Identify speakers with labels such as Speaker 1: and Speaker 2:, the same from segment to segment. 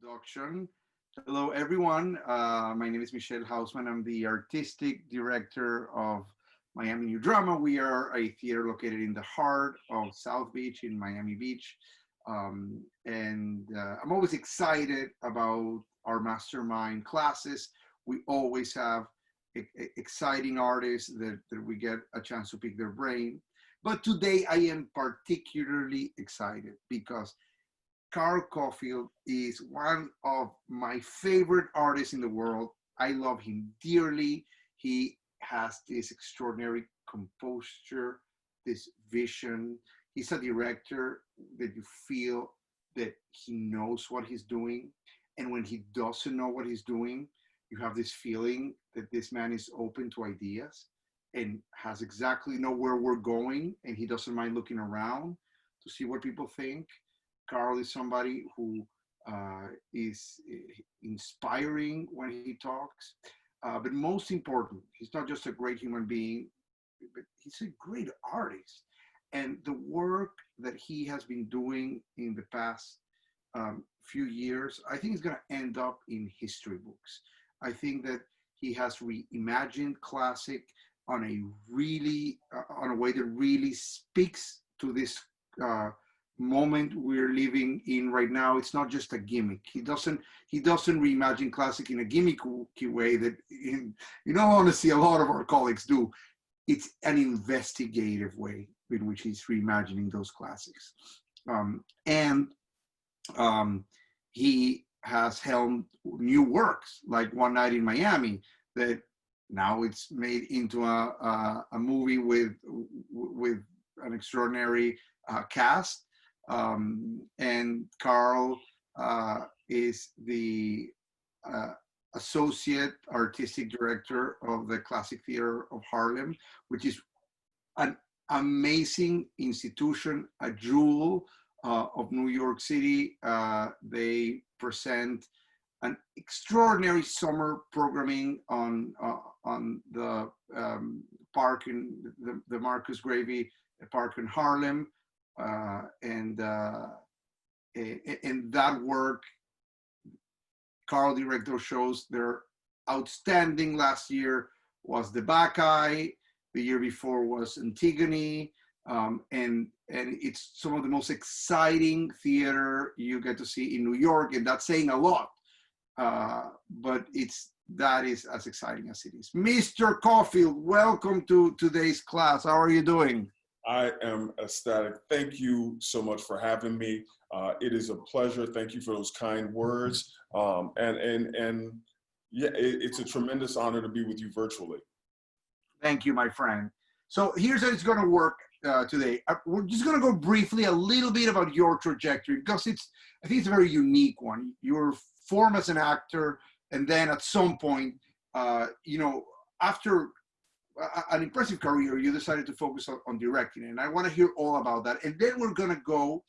Speaker 1: introduction. Hello, everyone. My name is Michelle Hausman. I'm the artistic director of Miami New Drama. We are a theater located in the heart of South Beach in Miami Beach. And I'm always excited about our MasterMiND classes. We always have exciting artists that we get a chance to pick their brain. But today I am particularly excited because Carl Cofield is one of my favorite artists in the world. I love him dearly. He has this extraordinary composure, this vision. He's a director that you feel that he knows what he's doing. And when he doesn't know what he's doing, you have this feeling that this man is open to ideas and has exactly know where we're going, and he doesn't mind looking around to see what people think. Carl is somebody who is inspiring when he talks, but most important, he's not just a great human being, but he's a great artist. And the work that he has been doing in the past few years, I think is going to end up in history books. I think that he has reimagined classic on a way that really speaks to this moment we're living in right now. It's not just a gimmick. He doesn't reimagine classic in a gimmicky way that in all honesty a lot of our colleagues do. It's an investigative way in which he's reimagining those classics. He has helmed new works like One Night in Miami that now it's made into a movie with an extraordinary cast. And Carl is the associate artistic director of the Classic Theater of Harlem, which is an amazing institution, a jewel of New York City. They present an extraordinary summer programming on the park in the Marcus Garvey Park in Harlem. And that work, Carl director shows they're outstanding. Last year was the Bacchae, the year before was Antigone, and it's some of the most exciting theater you get to see in New York, and that's saying a lot. But that is as exciting as it is. Mr. Cofield, welcome to today's class. How are you doing?
Speaker 2: I am ecstatic. Thank you so much for having me. It is a pleasure. Thank you for those kind words. And yeah, it's a tremendous honor to be with you virtually.
Speaker 1: Thank you, my friend. So here's how it's going to work today. We're just going to go briefly a little bit about your trajectory because I think it's a very unique one. You were formed as an actor, and then at some point, after an impressive career, you decided to focus on directing, and I want to hear all about that. And then we're going to go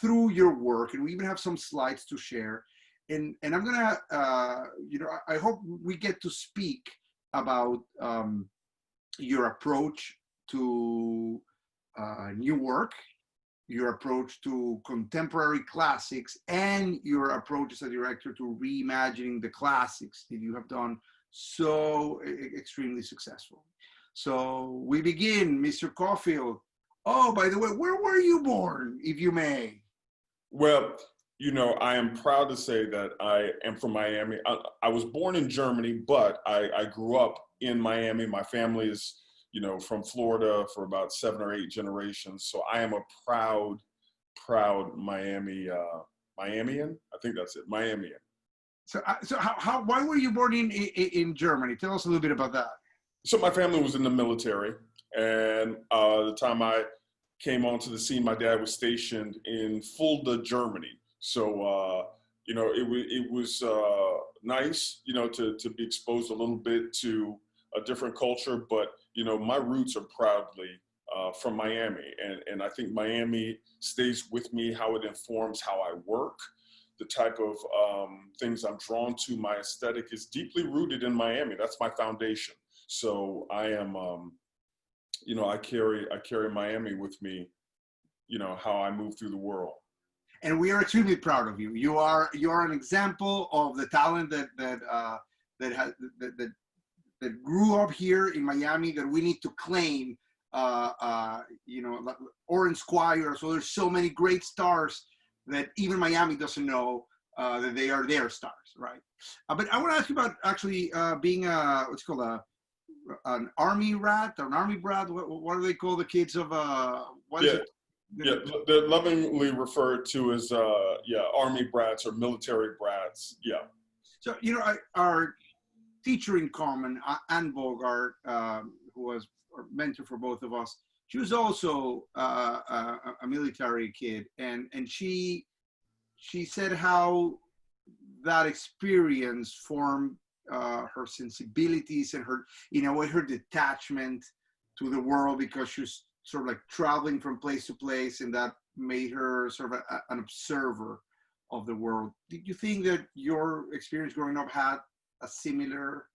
Speaker 1: through your work, and we even have some slides to share. And I'm going to, I hope we get to speak about your approach to new work, your approach to contemporary classics, and your approach as a director to reimagining the classics that you have done so extremely successful. So we begin, Mr. Cofield. Oh, by the way, where were you born, if you may?
Speaker 2: Well, I am proud to say that I am from Miami. I was born in Germany, but I grew up in Miami. My family is, from Florida for about 7 or 8 generations. So I am a proud Miamian. I think that's it, Miamian.
Speaker 1: So why were you born in Germany? Tell us a little bit about that.
Speaker 2: So my family was in the military, and the time I came onto the scene, my dad was stationed in Fulda, Germany. So it was nice, to be exposed a little bit to a different culture. But my roots are proudly from Miami, and I think Miami stays with me. How it informs how I work. The type of things I'm drawn to, my aesthetic is deeply rooted in Miami. That's my foundation. So I am, I carry Miami with me, how I move through the world.
Speaker 1: and we are extremely proud of you. You are an example of the talent that grew up here in Miami that we need to claim. Like Orange Squire. So there's so many great stars that even Miami doesn't know that they are their stars, right? But I want to ask you about actually being what's called an army rat or an army brat. What do they call the kids of what is it?
Speaker 2: Yeah, they're lovingly referred to as army brats or military brats. Yeah.
Speaker 1: So our teacher in common, Ann Bogart, who was a mentor for both of us, she was also a military kid, and she said how that experience formed her sensibilities and her, her detachment to the world, because she was sort of like traveling from place to place, and that made her sort of an observer of the world. Did you think that your experience growing up had a similar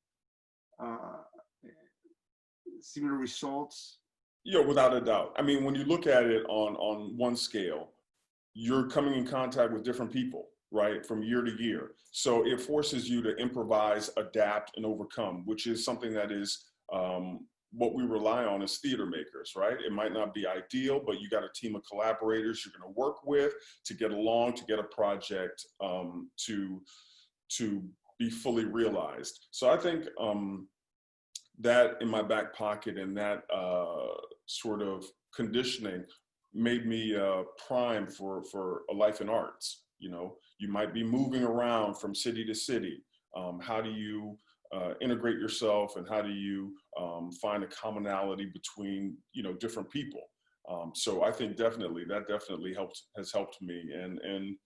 Speaker 1: results?
Speaker 2: Yeah, without a doubt. I mean, when you look at it on one scale, you're coming in contact with different people, right, from year to year. So it forces you to improvise, adapt, and overcome, which is something that is what we rely on as theater makers, right? It might not be ideal, but you got a team of collaborators you're going to work with to get along, to get a project to be fully realized. So I think that in my back pocket and that sort of conditioning made me primed for a life in arts. You might be moving around from city to city. How do you integrate yourself, and how do you find a commonality between different people? So I think that definitely has helped me, and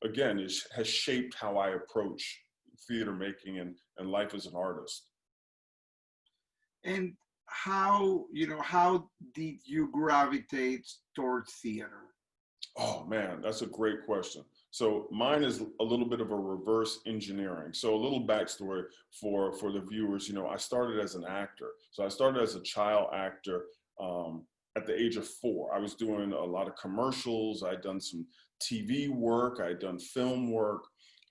Speaker 2: again, it has shaped how I approach theater making and life as an artist.
Speaker 1: And how did you gravitate towards theater?
Speaker 2: Oh man, that's a great question. So mine is a little bit of a reverse engineering. So a little backstory for the viewers. I started as an actor. So I started as a child actor at the age of 4. I was doing a lot of commercials. I'd done some TV work. I'd done film work.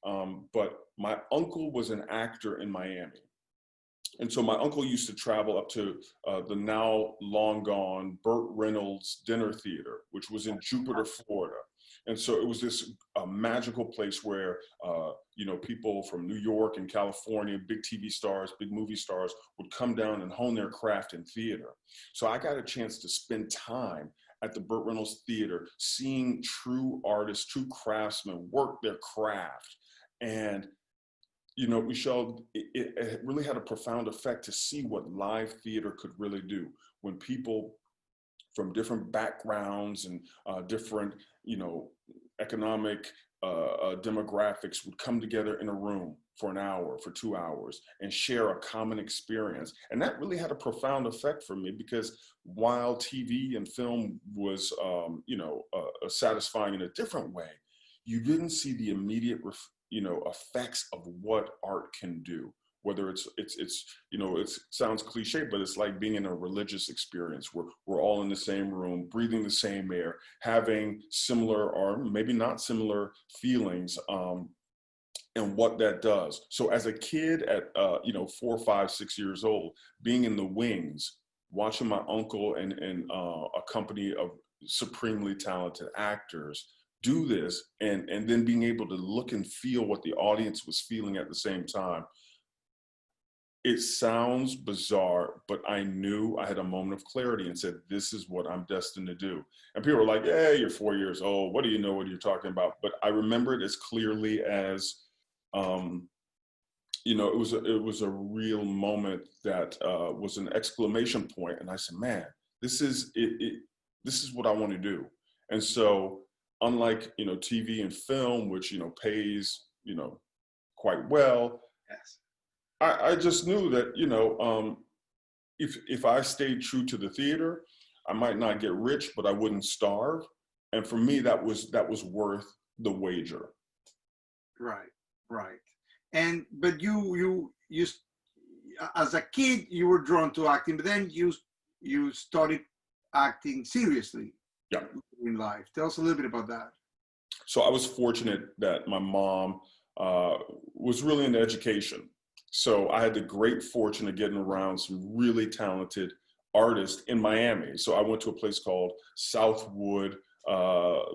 Speaker 2: But my uncle was an actor in Miami. And so my uncle used to travel up to the now long gone Burt Reynolds Dinner Theater, which was in Jupiter, Florida. And so it was this magical place where, people from New York and California, big TV stars, big movie stars would come down and hone their craft in theater. So I got a chance to spend time at the Burt Reynolds Theater, seeing true artists, true craftsmen work their craft. And Michelle, it really had a profound effect to see what live theater could really do when people from different backgrounds and different, economic demographics would come together in a room for an hour, for 2 hours, and share a common experience. And that really had a profound effect for me, because while TV and film was, satisfying in a different way, you didn't see the immediate effects of what art can do. Whether it sounds cliche, but it's like being in a religious experience where we're all in the same room, breathing the same air, having similar or maybe not similar feelings, and what that does. So as a kid at 4, 5, 6 years old, being in the wings, watching my uncle and a company of supremely talented actors do this, and then being able to look and feel what the audience was feeling at the same time. It sounds bizarre, but I knew I had a moment of clarity and said, this is what I'm destined to do. And people were like, hey, you're 4 years old. What do you know what you're talking about? But I remember it as clearly as, it was a real moment that was an exclamation point. And I said, man, this is it. This is what I want to do. And so unlike, TV and film, which, pays, quite well.
Speaker 1: Yes.
Speaker 2: I just knew that, if I stayed true to the theater, I might not get rich, but I wouldn't starve. And for me, that was worth the wager.
Speaker 1: Right. But you as a kid, you were drawn to acting, but then you started acting seriously.
Speaker 2: Yeah.
Speaker 1: In life. Tell us a little bit about that.
Speaker 2: So I was fortunate that my mom was really into education. So I had the great fortune of getting around some really talented artists in Miami. So I went to a place called Southwood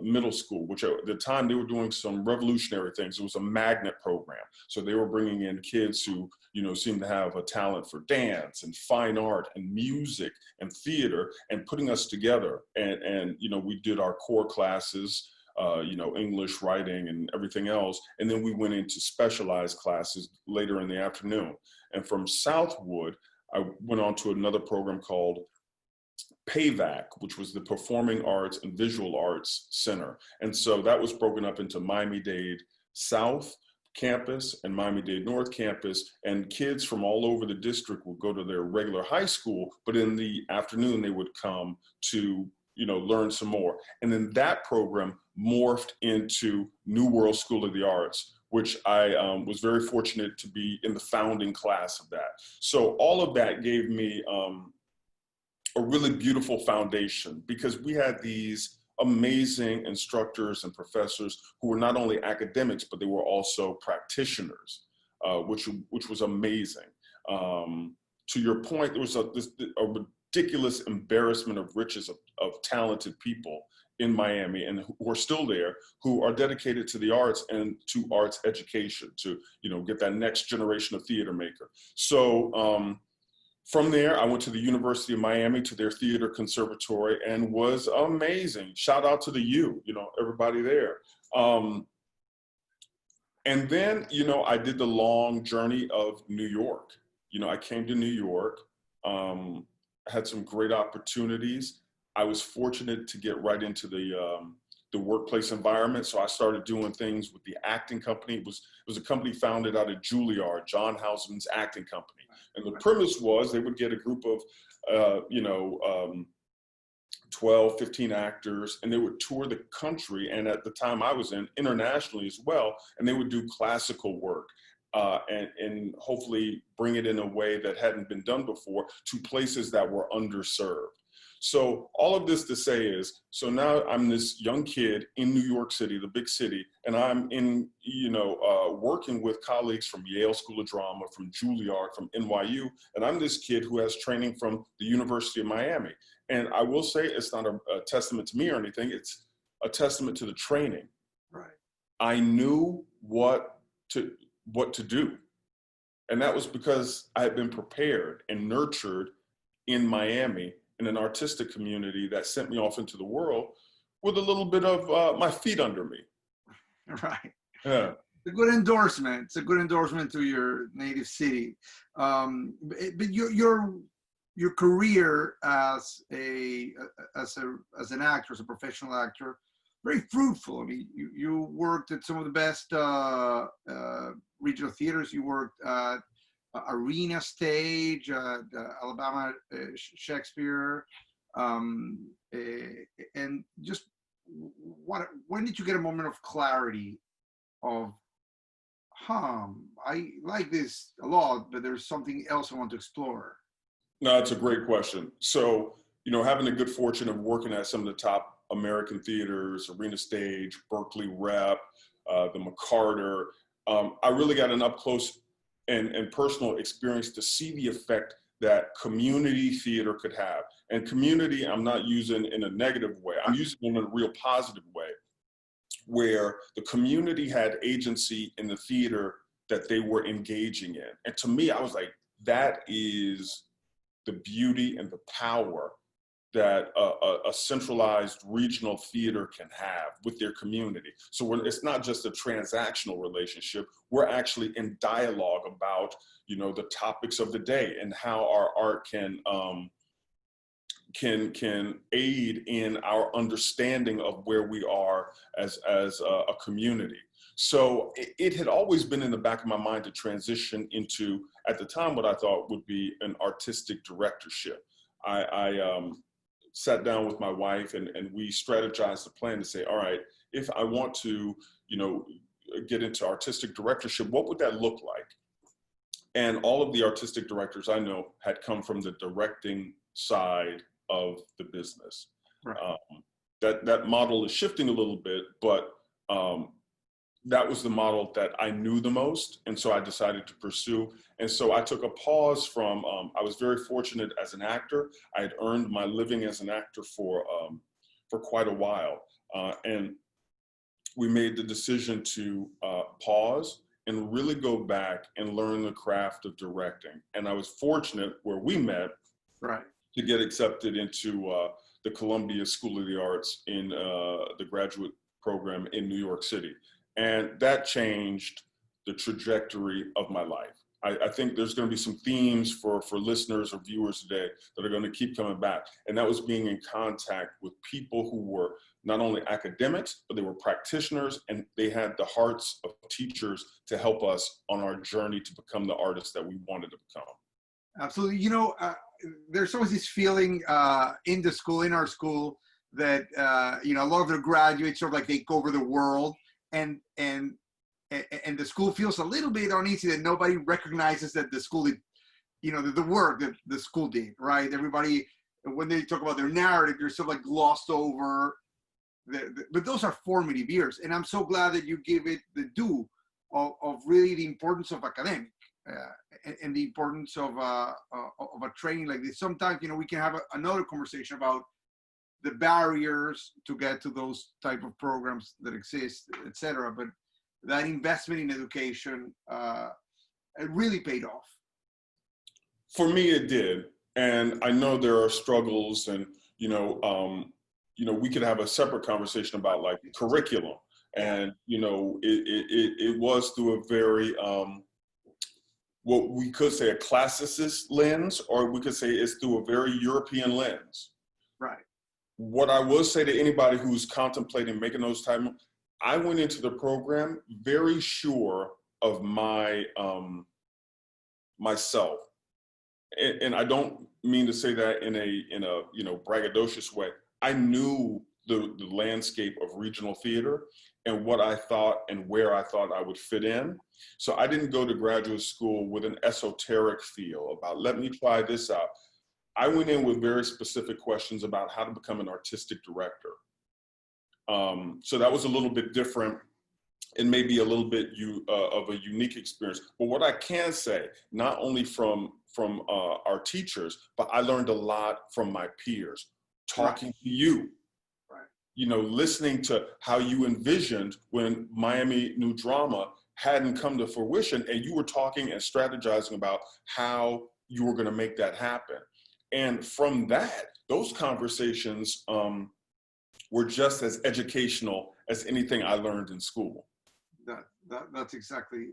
Speaker 2: Middle School, which at the time they were doing some revolutionary things. It was a magnet program. So they were bringing in kids who, you know, seemed to have a talent for dance and fine art and music and theater, and putting us together. And you know, we did our core classes, you know, English, writing, and everything else. And then we went into specialized classes later in the afternoon. And from Southwood, I went on to another program called PAVAC, which was the Performing Arts and Visual Arts Center. And so that was broken up into Miami-Dade South Campus and Miami-Dade North Campus, and kids from all over the district would go to their regular high school, but in the afternoon they would come to, you know, learn some more. And then that program morphed into New World School of the Arts, which I was very fortunate to be in the founding class of that. So all of that gave me a really beautiful foundation, because we had these amazing instructors and professors who were not only academics, but they were also practitioners, which was amazing. To your point, there was a ridiculous embarrassment of riches of talented people in Miami, and who are still there, who are dedicated to the arts and to arts education, to, you know, get that next generation of theater maker. So from there, I went to the University of Miami, to their theater conservatory, and was amazing. Shout out to the U, you know, everybody there. And then, you know, I did the long journey of New York. You know, I came to New York, had some great opportunities. I was fortunate to get right into the workplace environment. So I started doing things with the acting company. It was a company founded out of Juilliard, John Houseman's acting company. And the premise was they would get a group of, 12, 15 actors, and they would tour the country. And at the time I was in, internationally as well. And they would do classical work and hopefully bring it in a way that hadn't been done before to places that were underserved. So all of this to say is, so now I'm this young kid in New York City, the big city, and I'm in, working with colleagues from Yale School of Drama, from Juilliard, from N.Y.U, and I'm this kid who has training from the University of Miami. And I will say it's not a testament to me or anything, it's a testament to the training.
Speaker 1: Right.
Speaker 2: I knew what to do. And that was because I had been prepared and nurtured in Miami, in an artistic community that sent me off into the world with a little bit of my feet under me.
Speaker 1: Right.
Speaker 2: Yeah.
Speaker 1: It's a good endorsement. It's a good endorsement to your native city. But your career as an actor, as a professional actor, very fruitful. I mean, you worked at some of the best regional theaters. You worked at Arena Stage, Alabama Shakespeare, and just when did you get a moment of clarity of, I like this a lot, but there's something else I want to explore?
Speaker 2: No, it's a great question. So, having the good fortune of working at some of the top American theaters, Arena Stage, Berkeley Rep, the McCarter, I really got an up close and personal experience to see the effect that community theater could have. And community, I'm not using in a negative way. I'm using it in a real positive way, where the community had agency in the theater that they were engaging in. And to me, I was like, that is the beauty and the power that a centralized regional theater can have with their community. So it's not just a transactional relationship, we're actually in dialogue about, the topics of the day and how our art can aid in our understanding of where we are as a community. So it had always been in the back of my mind to transition into, at the time, what I thought would be an artistic directorship. I sat down with my wife and we strategized a plan to say, all right, if I want to, get into artistic directorship, what would that look like? And all of the artistic directors I know had come from the directing side of the business.
Speaker 1: Right.
Speaker 2: That model is shifting a little bit, but that was the model that I knew the most, and so I decided to pursue. And so I took a pause from, I was very fortunate as an actor. I had earned my living as an actor for quite a while. And we made the decision to pause and really go back and learn the craft of directing. And I was fortunate where we met to get accepted into the Columbia School of the Arts in the graduate program in New York City. And that changed the trajectory of my life. I think there's going to be some themes for listeners or viewers today that are going to keep coming back. And that was being in contact with people who were not only academics, but they were practitioners, and they had the hearts of teachers to help us on our journey to become the artists that we wanted to become.
Speaker 1: Absolutely. You know, there's always this feeling in the school, in our school, that, you know, a lot of the graduates sort of like take over the world, and the school feels a little bit uneasy that nobody recognizes that the school did, you know, the work that the school did, right? Everybody, when they talk about their narrative, they're sort of like glossed over. But those are formative years, and I'm so glad that you give it the due of really the importance of academic and the importance of a training like this. Sometimes, you know, we can have another conversation about the barriers to get to those type of programs that exist, et cetera. But that investment in education, it really paid off.
Speaker 2: For me, it did. And I know there are struggles, and, you know, we could have a separate conversation about like curriculum. And, you know, it was through a very, what we could say a classicist lens, or we could say it's through a very European lens.
Speaker 1: Right. What
Speaker 2: I will say to anybody who's contemplating making those type of, I went into the program very sure of my myself, and I don't mean to say that in a you know, braggadocious way. I knew the landscape of regional theater and what I thought and where I thought I would fit in. So I didn't go to graduate school with an esoteric feel about, let me try this out. I went in with very specific questions about how to become an artistic director. So that was a little bit different and maybe a little bit of a unique experience. But what I can say, not only from our teachers, but I learned a lot from my peers, talking to you, you know, listening to how you envisioned when Miami New Drama hadn't come to fruition, and you were talking and strategizing about how you were going to make that happen. And from that, those conversations were just as educational as anything I learned in school.
Speaker 1: That's exactly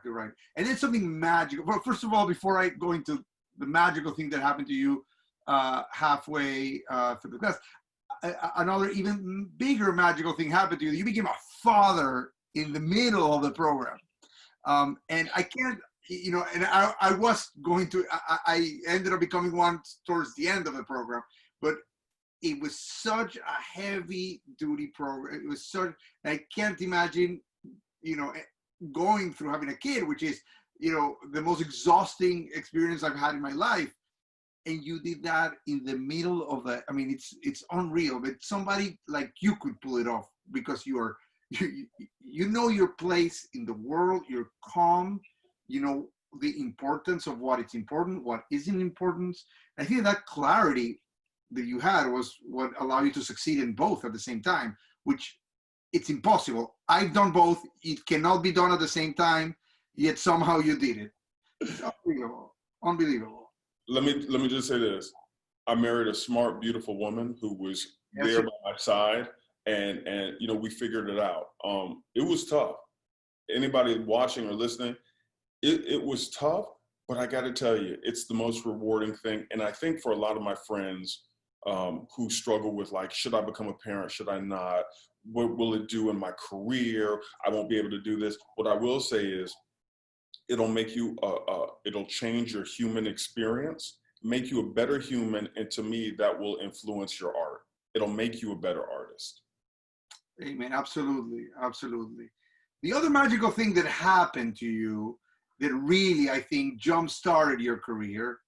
Speaker 1: right. And it's something magical. Well, first of all, before I go into the magical thing that happened to you halfway through the class, another even bigger magical thing happened to you. You became a father in the middle of the program. And I can't, you know, and I was going to, I ended up becoming one towards the end of the program, but it was such a heavy duty program. It was such, I can't imagine, you know, going through having a kid, which is, you know, the most exhausting experience I've had in my life. And you did that in the middle of the, I mean, it's unreal, but somebody like you could pull it off because you know your place in the world, you're calm, you know the importance of what is important, what isn't important. I think that clarity that you had was what allowed you to succeed in both at the same time, which it's impossible. I've done both. It cannot be done at the same time, yet somehow you did it. It's unbelievable.
Speaker 2: Let me just say this. I married a smart, beautiful woman who was there by my side, and you know, we figured it out. It was tough. Anybody watching or listening, it was tough, but I got to tell you, it's the most rewarding thing. And I think for a lot of my friends who struggle with, like, should I become a parent? Should I not? What will it do in my career? I won't be able to do this. What I will say is, it'll make you, it'll change your human experience, make you a better human, and to me, that will influence your art. It'll make you a better artist.
Speaker 1: Amen. Absolutely. Absolutely. The other magical thing that happened to you that really, I think, jump-started your career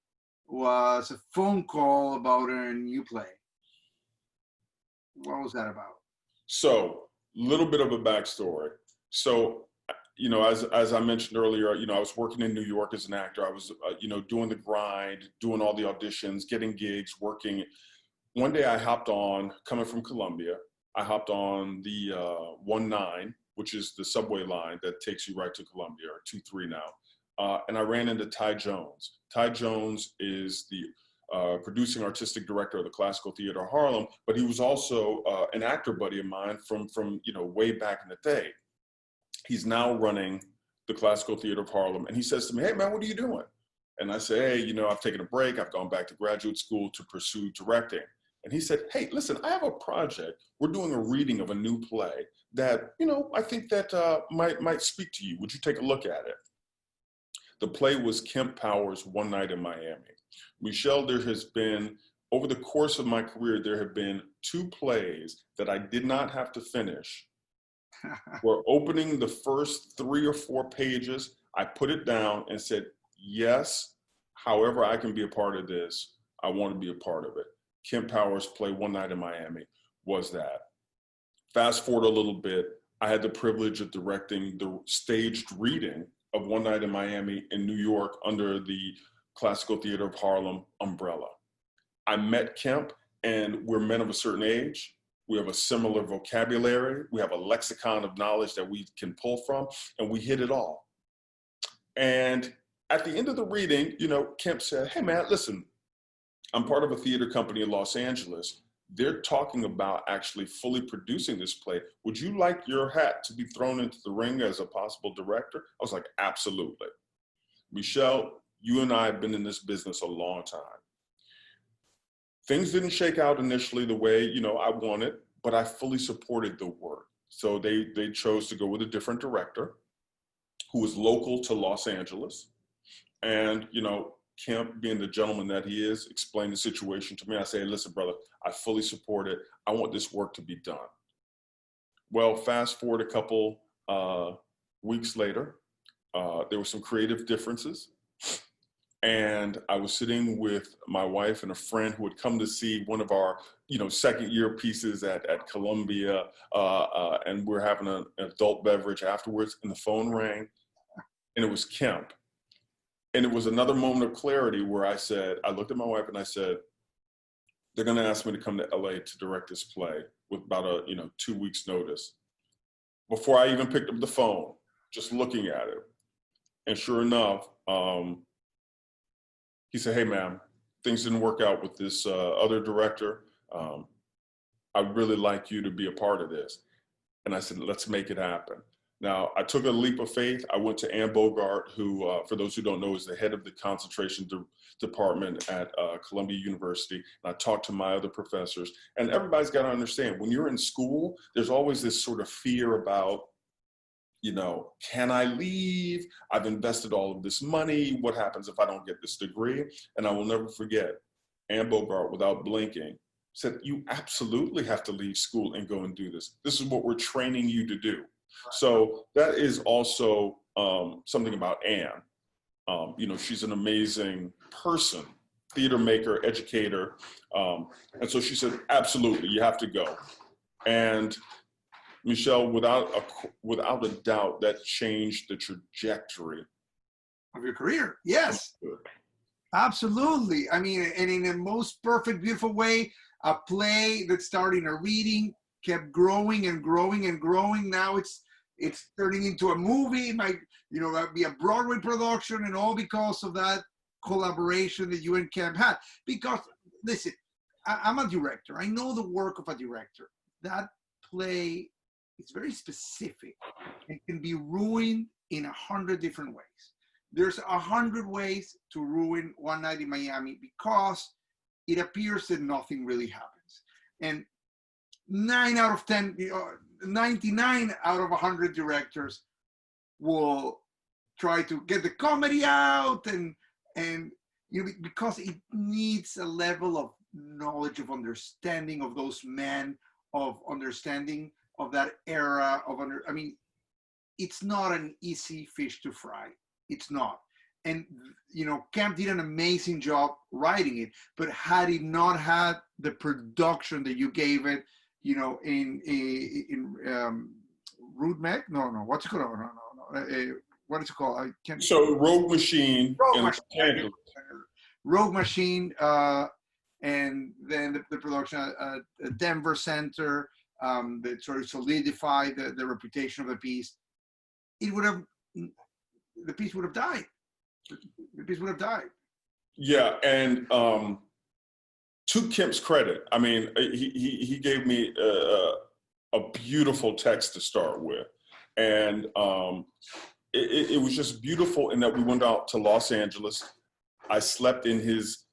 Speaker 1: was a phone call about a new play. What was that about?
Speaker 2: So little bit of a backstory. So, you know, as I mentioned earlier, you know, I was working in New York as an actor. I was, you know, doing the grind, doing all the auditions, getting gigs, working. One day I hopped on, coming from Columbia, I hopped on the 19, which is the subway line that takes you right to Columbia, or 23 now. And I ran into Ty Jones. Ty Jones is the producing artistic director of the Classical Theater of Harlem, but he was also an actor buddy of mine from you know, way back in the day. He's now running the Classical Theater of Harlem, and he says to me, "Hey man, what are you doing?" And I say, "Hey, you know, I've taken a break. I've gone back to graduate school to pursue directing." And he said, "Hey, listen, I have a project. We're doing a reading of a new play that, you know, I think that might speak to you. Would you take a look at it?" The play was Kemp Powers' One Night in Miami. Michelle, there has been, over the course of my career, there have been 2 plays that I did not have to finish. We're opening the first 3 or 4 pages. I put it down and said, yes, however I can be a part of this, I want to be a part of it. Kemp Powers' play One Night in Miami was that. Fast forward a little bit, I had the privilege of directing the staged reading of One Night in Miami in New York under the Classical Theater of Harlem umbrella. I met Kemp, and we're men of a certain age. We have a similar vocabulary. We have a lexicon of knowledge that we can pull from, and we hit it all. And at the end of the reading, you know, Kemp said, "Hey man, listen, I'm part of a theater company in Los Angeles. They're talking about actually fully producing this play. Would you like your hat to be thrown into the ring as a possible director?" I was like, absolutely. Michelle, you and I have been in this business a long time. Things didn't shake out initially the way, you know, I wanted, but I fully supported the work. So they chose to go with a different director who was local to Los Angeles. And, you know, Kemp, being the gentleman that he is, explained the situation to me. I say, "Listen, brother, I fully support it. I want this work to be done." Well, fast forward a couple weeks later, there were some creative differences. And I was sitting with my wife and a friend who had come to see one of our, you know, second year pieces at Columbia, and we're having an adult beverage afterwards, and the phone rang, and it was Kemp. And it was another moment of clarity where I looked at my wife and I said, "They're going to ask me to come to LA to direct this play with about 2 weeks notice." Before I even picked up the phone, just looking at it. And sure enough, he said, "Hey, ma'am, things didn't work out with this other director. I'd really like you to be a part of this." And I said, "Let's make it happen." Now, I took a leap of faith. I went to Ann Bogart, who, for those who don't know, is the head of the concentration department at Columbia University. And I talked to my other professors. And everybody's got to understand, when you're in school, there's always this sort of fear about, you know, can I leave? I've invested all of this money. What happens if I don't get this degree? And I will never forget, Ann Bogart, without blinking, said, "You absolutely have to leave school and go and do this. This is what we're training you to do." So that is also something about Ann. You know, she's an amazing person, theater maker, educator. And so she said, "Absolutely, you have to go." And Michelle, without a doubt, that changed the trajectory
Speaker 1: of your career. Yes, absolutely. I mean, and in the most perfect, beautiful way, a play that started in a reading kept growing and growing and growing. Now it's turning into a movie. It might, you know, be a Broadway production, and all because of that collaboration that you and Kemp had. Because listen, I'm a director. I know the work of a director. That play is very specific and can be ruined in 100 different ways. There's 100 ways to ruin One Night in Miami because it appears that nothing really happens. And 9 out of 10, 99 out of 100 directors will try to get the comedy out, and you know, because it needs a level of knowledge, of understanding of those men, of understanding of that era, I mean, it's not an easy fish to fry. It's not. And, you know, Kemp did an amazing job writing it, but had it not had the production that you gave it, you know, in Rude Meg? No, what's it called? No. What is it called? I can't.
Speaker 2: So Rogue Machine
Speaker 1: Rogue
Speaker 2: in Los
Speaker 1: Machine.
Speaker 2: Angeles.
Speaker 1: Rogue Machine, and then the production at Denver Center that sort of solidified the reputation of the piece. The piece would have died. The piece would have died.
Speaker 2: Yeah, and to Kemp's credit, I mean, he gave me a beautiful text to start with, and it was just beautiful in that we went out to Los Angeles. I slept in his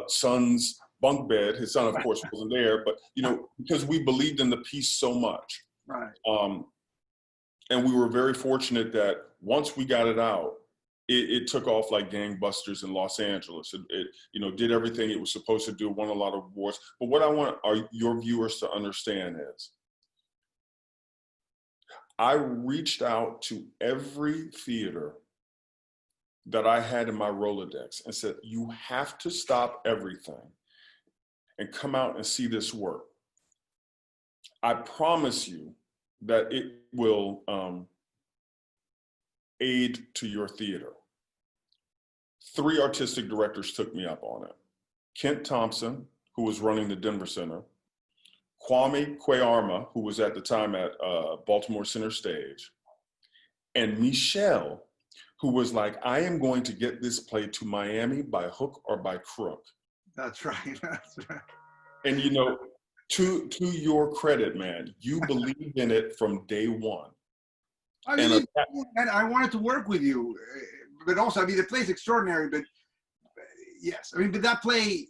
Speaker 2: son's bunk bed. His son, of course, wasn't there, but you know, because we believed in the piece so much,
Speaker 1: right?
Speaker 2: And we were very fortunate that once we got it out, it took off like gangbusters in Los Angeles. It you know, did everything it was supposed to do, won a lot of awards. But what I want your viewers to understand is, I reached out to every theater that I had in my Rolodex and said, you have to stop everything and come out and see this work. I promise you that it will aid to your theater. 3 artistic directors took me up on it. Kent Thompson, who was running the Denver Center, Kwame Kweyarma, who was at the time at Baltimore Center Stage, and Michelle, who was like, I am going to get this play to Miami by hook or by crook.
Speaker 1: That's right. That's right.
Speaker 2: And you know, to your credit, man, you believed in it from day one.
Speaker 1: And I wanted to work with you, but also, I mean, the play's extraordinary, but yes, I mean, but that play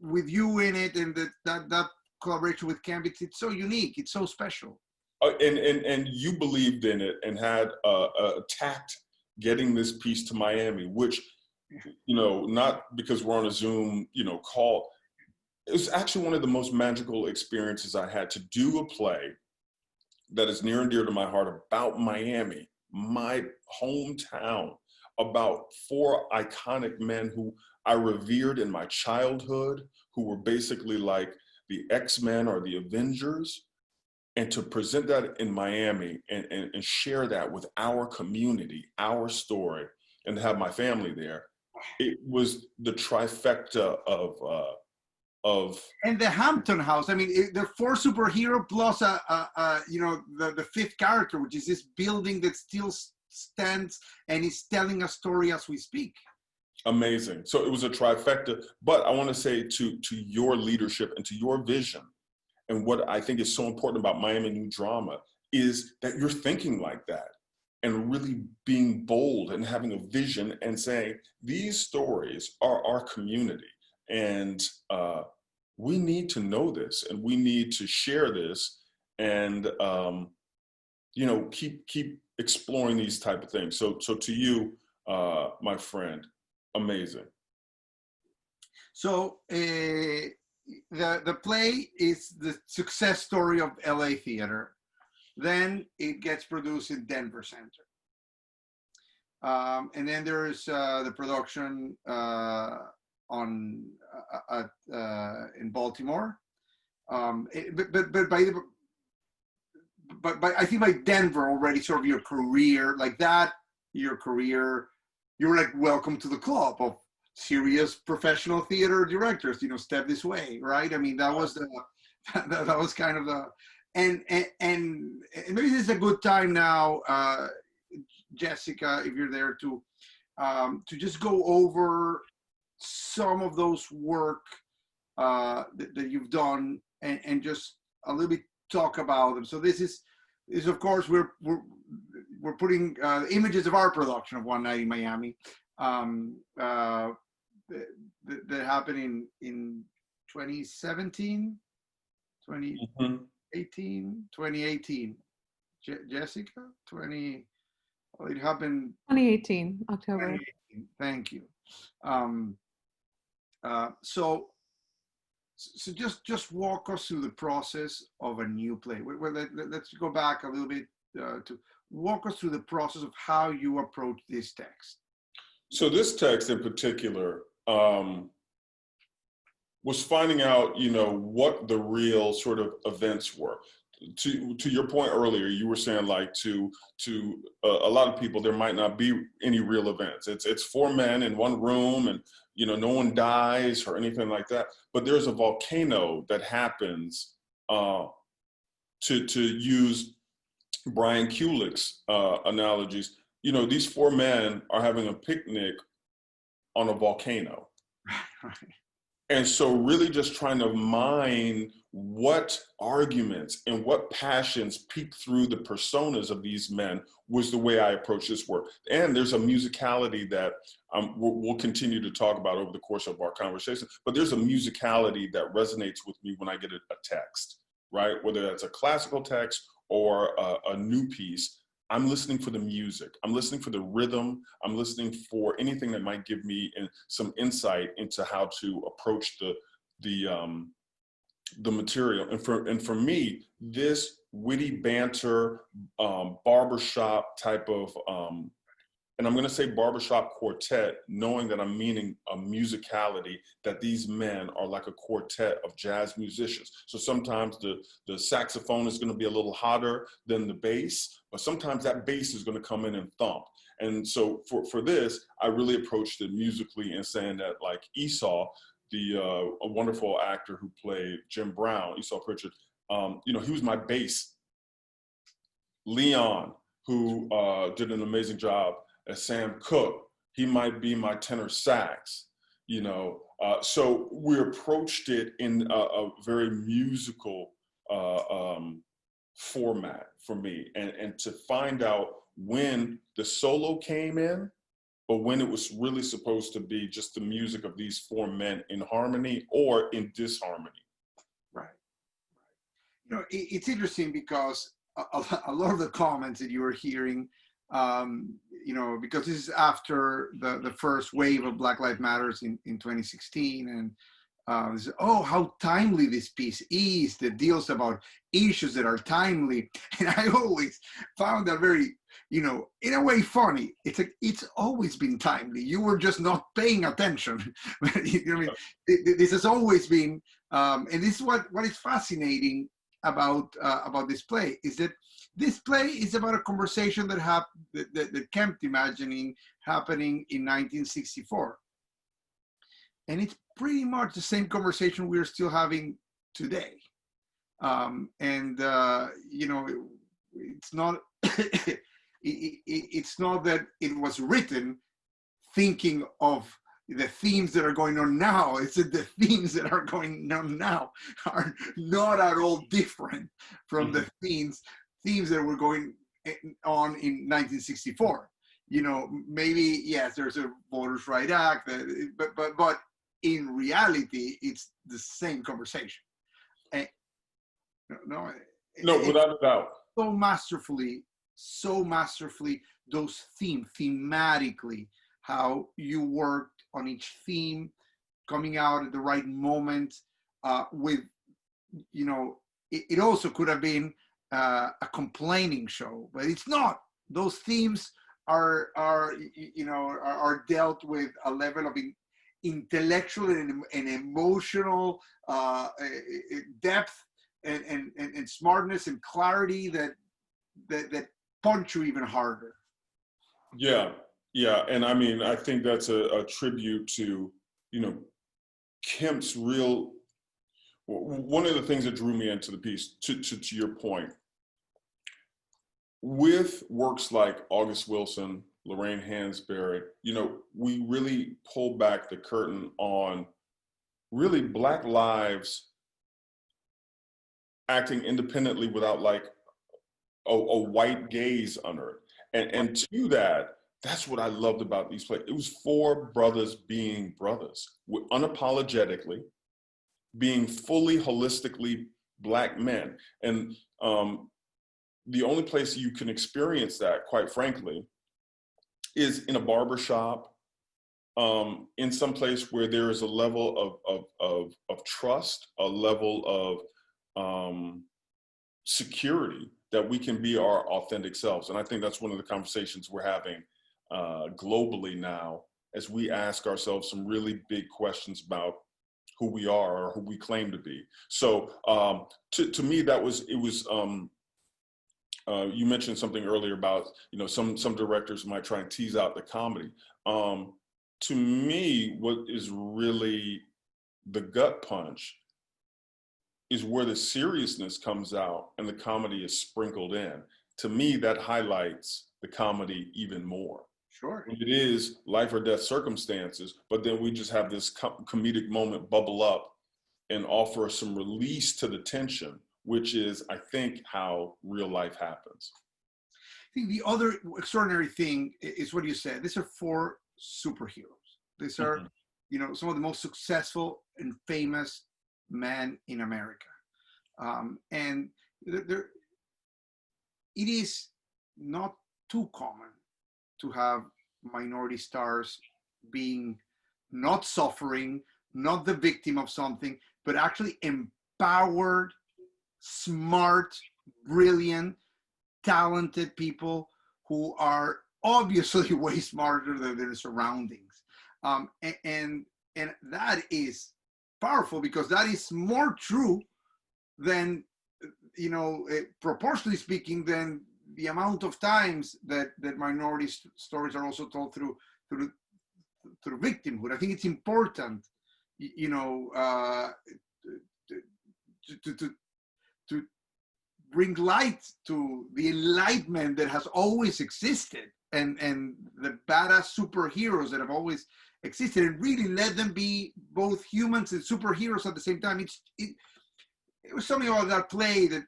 Speaker 1: with you in it and that collaboration with Camp, it's so unique, it's so special.
Speaker 2: And you believed in it and had a tact getting this piece to Miami, which, you know, not because we're on a Zoom, you know, call. It was actually one of the most magical experiences I had to do a play that is near and dear to my heart about Miami, my hometown, about 4 iconic men who I revered in my childhood, who were basically like the X-Men or the Avengers. And to present that in Miami and share that with our community, our story, and to have my family there, it was the trifecta of
Speaker 1: and the Hampton House. I mean, the 4 superhero plus you know, the 5th character, which is this building that still stands and is telling a story as we speak.
Speaker 2: Amazing. So it was a trifecta. But I want to say to your leadership and to your vision, and what I think is so important about Miami New Drama is that you're thinking like that and really being bold and having a vision and saying, these stories are our community. And we need to know this and we need to share this and, you know, keep exploring these type of things. So to you, my friend, amazing.
Speaker 1: So the play is the success story of LA theater. Then it gets produced in Denver Center. And then there's the production in Baltimore. But I think by Denver already sort of your career, you were like, welcome to the club of serious professional theater directors, you know, step this way, right? I mean, that was that was kind of the, and maybe this is a good time now, Jessica, if you're there to just go over some of those work that you've done and just a little bit talk about them. So this is of course we're putting images of our production of One Night in Miami that happened in 2017, 2018, 2018. Jessica, it happened
Speaker 3: 2018, October.
Speaker 1: 2018. Thank you. So just walk us through the process of a new play. Let's go back a little bit to walk us through the process of how you approach this text.
Speaker 2: So this text in particular was finding out, you know, what the real sort of events were. To your point earlier, you were saying like to a lot of people there might not be any real events. It's four men in one room, and you know no one dies or anything like that. But there's a volcano that happens. To use Brian Kulick's analogies, you know, these four men are having a picnic on a volcano. And so really just trying to mine what arguments and what passions peek through the personas of these men was the way I approached this work. And there's a musicality that we'll continue to talk about over the course of our conversation, but there's a musicality that resonates with me when I get a text, right? Whether that's a classical text or a new piece. I'm listening for the music. I'm listening for the rhythm. I'm listening for anything that might give me some insight into how to approach the material. And for me, this witty banter, barbershop type of, and I'm going to say barbershop quartet, knowing that I'm meaning a musicality, that these men are like a quartet of jazz musicians. So sometimes the saxophone is going to be a little hotter than the bass, but sometimes that bass is going to come in and thump. And so for this, I really approached it musically and saying that like Esau, a wonderful actor who played Jim Brown, Esau Pritchard, you know, he was my bass. Leon, who did an amazing job as Sam Cooke, he might be my tenor sax, you know. So we approached it in a very musical format for me, and to find out when the solo came in, but when it was really supposed to be just the music of these four men in harmony or in disharmony.
Speaker 1: Right. You know, it's interesting because a lot of the comments that you were hearing, you know, because this is after the first wave of Black Lives Matters in 2016, and oh, how timely this piece is, that deals about issues that are timely. And I always found that very, you know, in a way funny. It's like, it's always been timely. You were just not paying attention. You know what I mean? This has always been, and this is what is fascinating about this play, is that this play is about a conversation that Kemp imagining happening in 1964. And it's pretty much the same conversation we're still having today. You know, it's not, it's not that it was written thinking of the themes that are going on now. It's that the themes that are going on now are not at all different from the themes that were going on in 1964. You know, maybe, yes, there's a Voters' Right Act, but in reality, it's the same conversation. And, no,
Speaker 2: without a doubt.
Speaker 1: So masterfully, those thematically, how you worked on each theme, coming out at the right moment, with, you know, it also could have been a complaining show, but it's not. Those themes are dealt with a level of intellectual and emotional depth and smartness and clarity that punch you even harder.
Speaker 2: Yeah, and I mean, I think that's a tribute to, you know, Kemp's real. One of the things that drew me into the piece, to your point, with works like August Wilson, Lorraine Hans Barrett, you know, we really pull back the curtain on really Black lives acting independently without like a white gaze under it. And to that, that's what I loved about these plays. It was four brothers being brothers, unapologetically, being fully holistically Black men. And the only place you can experience that, quite frankly, is in a barbershop, in some place where there is a level of trust, a level of security that we can be our authentic selves. And I think that's one of the conversations we're having globally now, as we ask ourselves some really big questions about who we are or who we claim to be. So to me, you mentioned something earlier about, some directors might try and tease out the comedy. To me, what is really the gut punch is where the seriousness comes out and the comedy is sprinkled in. To me, that highlights the comedy even more.
Speaker 1: Sure.
Speaker 2: It is life or death circumstances, but then we just have this comedic moment bubble up and offer some release to the tension, which is, I think, how real life happens.
Speaker 1: I think the other extraordinary thing is what you said. These are 4 superheroes. These are, some of the most successful and famous men in America. And it is not too common to have minority stars being not suffering, not the victim of something, but actually empowered, smart, brilliant, talented people who are obviously way smarter than their surroundings. And that is powerful, because that is more true than, proportionally speaking, than the amount of times that minority stories are also told through victimhood. I think it's important, to bring light to the enlightenment that has always existed, and the badass superheroes that have always existed, and really let them be both humans and superheroes at the same time. It was something about that play that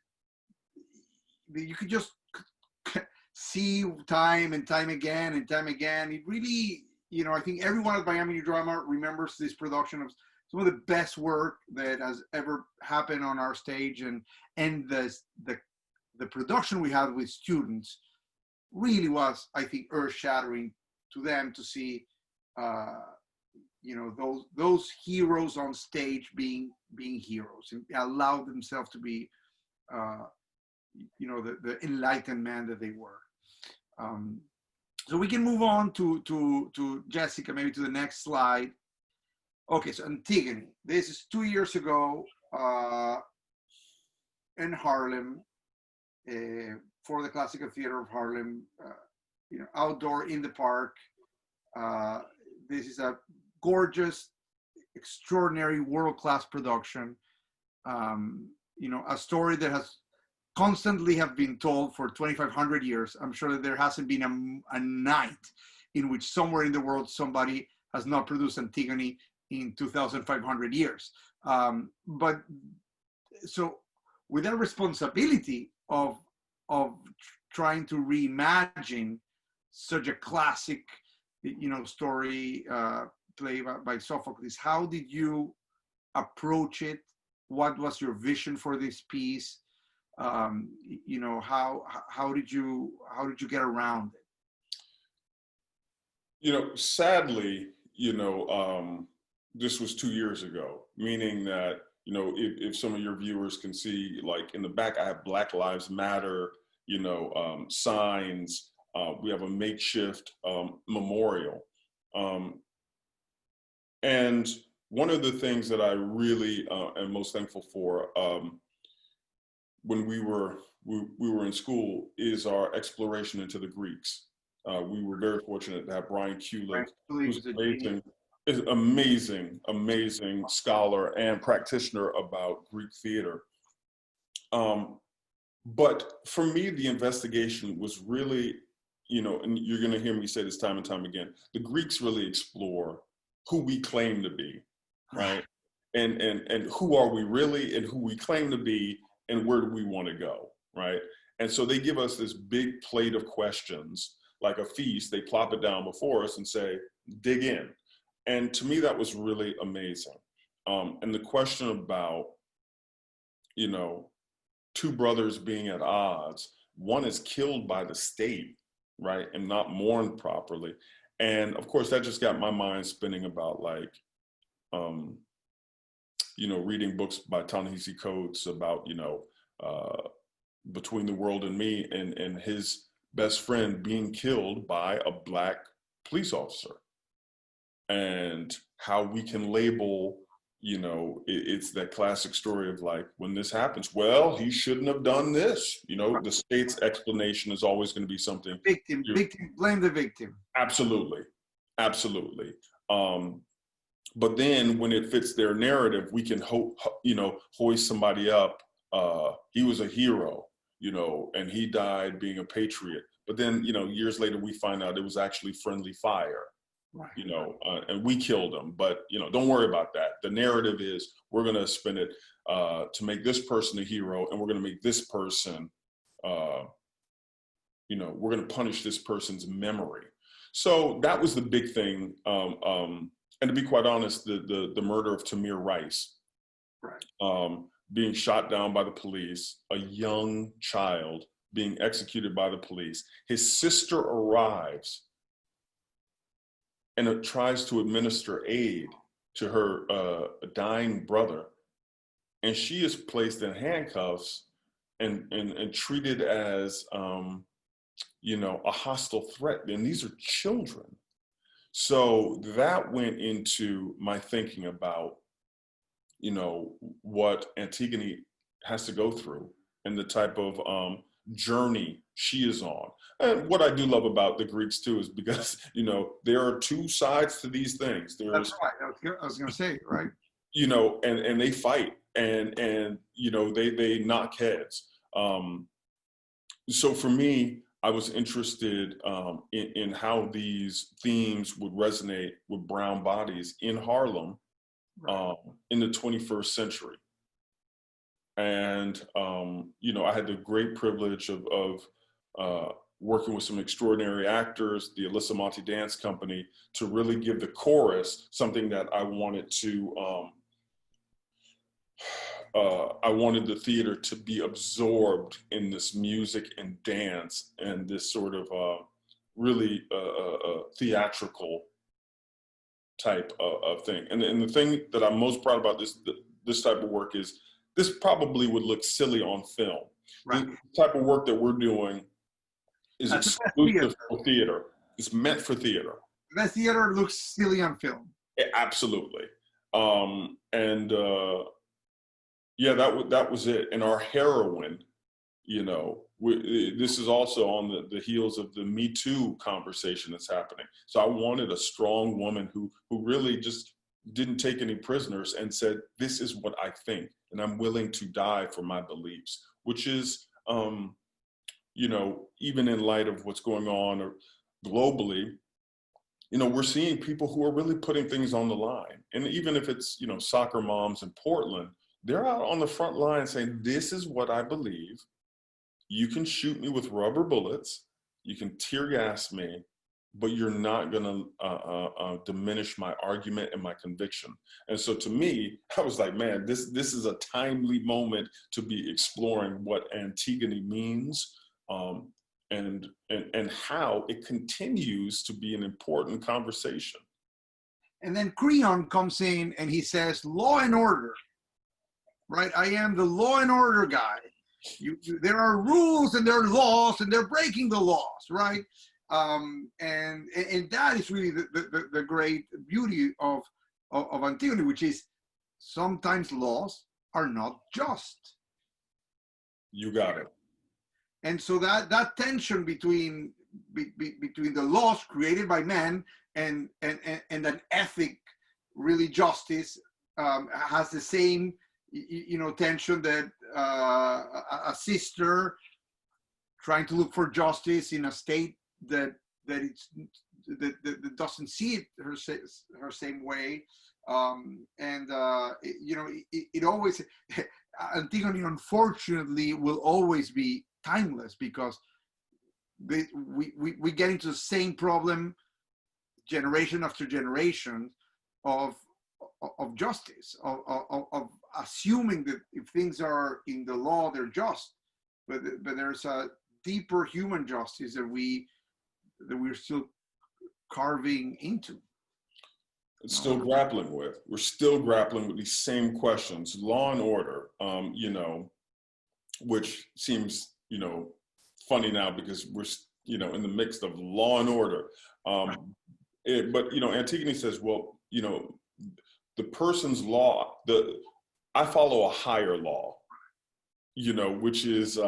Speaker 1: you could just see time and time again and time again. It really, I think everyone at Miami Drama remembers this production of some of the best work that has ever happened on our stage, and the production we had with students really was, I think, earth-shattering to them to see, those heroes on stage being heroes and allow themselves to be, the enlightened man that they were. So we can move on to Jessica, maybe to the next slide. Okay, so Antigone. This is 2 years ago in Harlem, for the Classical Theater of Harlem, outdoor in the park. This is a gorgeous, extraordinary, world-class production. A story that has constantly have been told for 2,500 years. I'm sure that there hasn't been a night in which somewhere in the world somebody has not produced Antigone in 2,500 years. But so with that responsibility of trying to reimagine such a classic, story play by Sophocles, how did you approach it? What was your vision for this piece? How did you get around it?
Speaker 2: Sadly, this was 2 years ago, meaning that, if some of your viewers can see, like in the back, I have Black Lives Matter, signs. We have a makeshift memorial. And one of the things that I really am most thankful for when we were in school is our exploration into the Greeks. We were very fortunate to have Brian Kulick, who's an amazing scholar and practitioner about Greek theater. But for me, the investigation was really, and you're going to hear me say this time and time again, the Greeks really explore who we claim to be, right? And who are we really, and who we claim to be, and where do we want to go, right? And so they give us this big plate of questions, like a feast. They plop it down before us and say, dig in. And to me, that was really amazing. And the question about, two brothers being at odds, one is killed by the state, right, and not mourned properly. And of course, that just got my mind spinning about, like, reading books by Ta-Nehisi Coates about, Between the World and Me, and his best friend being killed by a Black police officer, and how we can label it's that classic story of like, when this happens, well, he shouldn't have done this. The state's explanation is always going to be something.
Speaker 1: Victim, blame the victim.
Speaker 2: Absolutely. Absolutely. But then when it fits their narrative, we can hoist somebody up. He was a hero, and he died being a patriot. But then, years later, we find out it was actually friendly fire, right. And we killed him. But, don't worry about that. The narrative is we're going to spin it to make this person a hero, and we're going to make this person, we're going to punish this person's memory. So that was the big thing. And to be quite honest, the murder of Tamir Rice, right. Being shot down by the police, a young child being executed by the police. His sister arrives and it tries to administer aid to her dying brother. And she is placed in handcuffs and treated as, a hostile threat. And these are children. So that went into my thinking about, what Antigone has to go through and the type of journey she is on. And what I do love about the Greeks too is because, there are two sides to these things.
Speaker 1: That's right. I was going to say, right.
Speaker 2: And they fight and they knock heads. So for me, I was interested in how these themes would resonate with brown bodies in Harlem in the 21st century. And, I had the great privilege of working with some extraordinary actors, the Alyssa Monte Dance Company, to really give the chorus something that I wanted to, I wanted the theater to be absorbed in this music and dance and this sort of really theatrical type of thing. And the thing that I'm most proud about this type of work is this probably would look silly on film. Right. The type of work that we're doing is exclusive for theater. It's meant for theater.
Speaker 1: The theater looks silly on film.
Speaker 2: Yeah, absolutely. Yeah, that was it. And our heroine, this is also on the heels of the Me Too conversation that's happening. So I wanted a strong woman who really just didn't take any prisoners and said, this is what I think, and I'm willing to die for my beliefs, which is, even in light of what's going on globally, we're seeing people who are really putting things on the line. And even if it's, soccer moms in Portland, they're out on the front line saying, this is what I believe. You can shoot me with rubber bullets. You can tear gas me, but you're not going to diminish my argument and my conviction. And so to me, I was like, man, this is a timely moment to be exploring what Antigone means and how it continues to be an important conversation.
Speaker 1: And then Creon comes in and he says, law and order. Right, I am the law and order guy. There are rules and there are laws and they're breaking the laws, right? And that is really the great beauty of Antigone, which is sometimes laws are not just.
Speaker 2: You got it.
Speaker 1: And so that tension between the laws created by man and an ethic, really justice, has the same tension that a sister trying to look for justice in a state that doesn't see it her same way, it always Antigone unfortunately will always be timeless because we get into the same problem generation after generation of justice, of assuming that if things are in the law, they're just, but there's a deeper human justice that we're still carving into.
Speaker 2: It's still grappling with. We're still grappling with these same questions, law and order, which seems, funny now because we're, in the midst of law and order. But Antigone says, well, the person's law, I follow a higher law, you know, which is,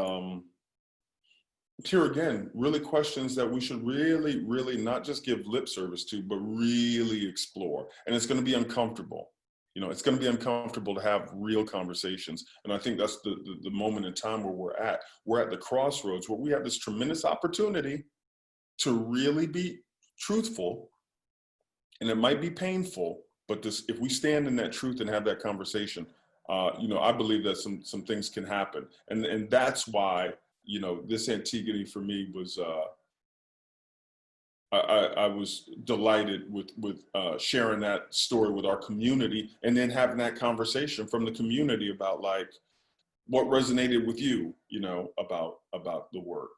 Speaker 2: here again, really questions that we should really, really not just give lip service to, but really explore. And it's going to be uncomfortable. You know, it's going to be uncomfortable to have real conversations. And I think that's the moment in time where we're at. We're at the crossroads where we have this tremendous opportunity to really be truthful. And it might be painful, but if we stand in that truth and have that conversation, you know, I believe that some things can happen. And that's why, you know, this Antigone for me was, I was delighted with sharing that story with our community, and then having that conversation from the community about like what resonated with you, you know, about the work.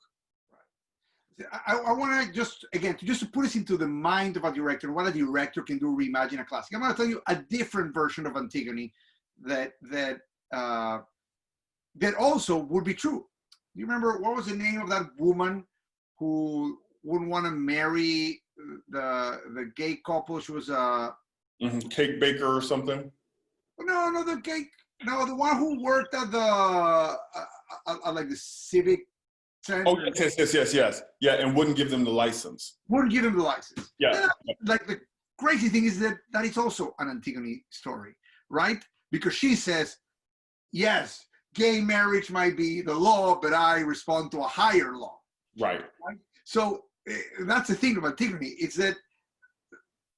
Speaker 1: I want to just, again, just to put us into the mind of a director, what a director can do, reimagine a classic. I'm going to tell you a different version of Antigone that also would be true. Do you remember, what was the name of that woman who wouldn't want to marry the gay couple? She was
Speaker 2: cake baker or something?
Speaker 1: No, the one who worked at the like the civic center.
Speaker 2: Oh, yes. Yeah, and wouldn't give them the license.
Speaker 1: Wouldn't give them the license.
Speaker 2: Yeah.
Speaker 1: Like the crazy thing is that is also an Antigone story, right? Because she says, yes, gay marriage might be the law, but I respond to a higher law.
Speaker 2: Right.
Speaker 1: So that's the thing of Antigone. It's that,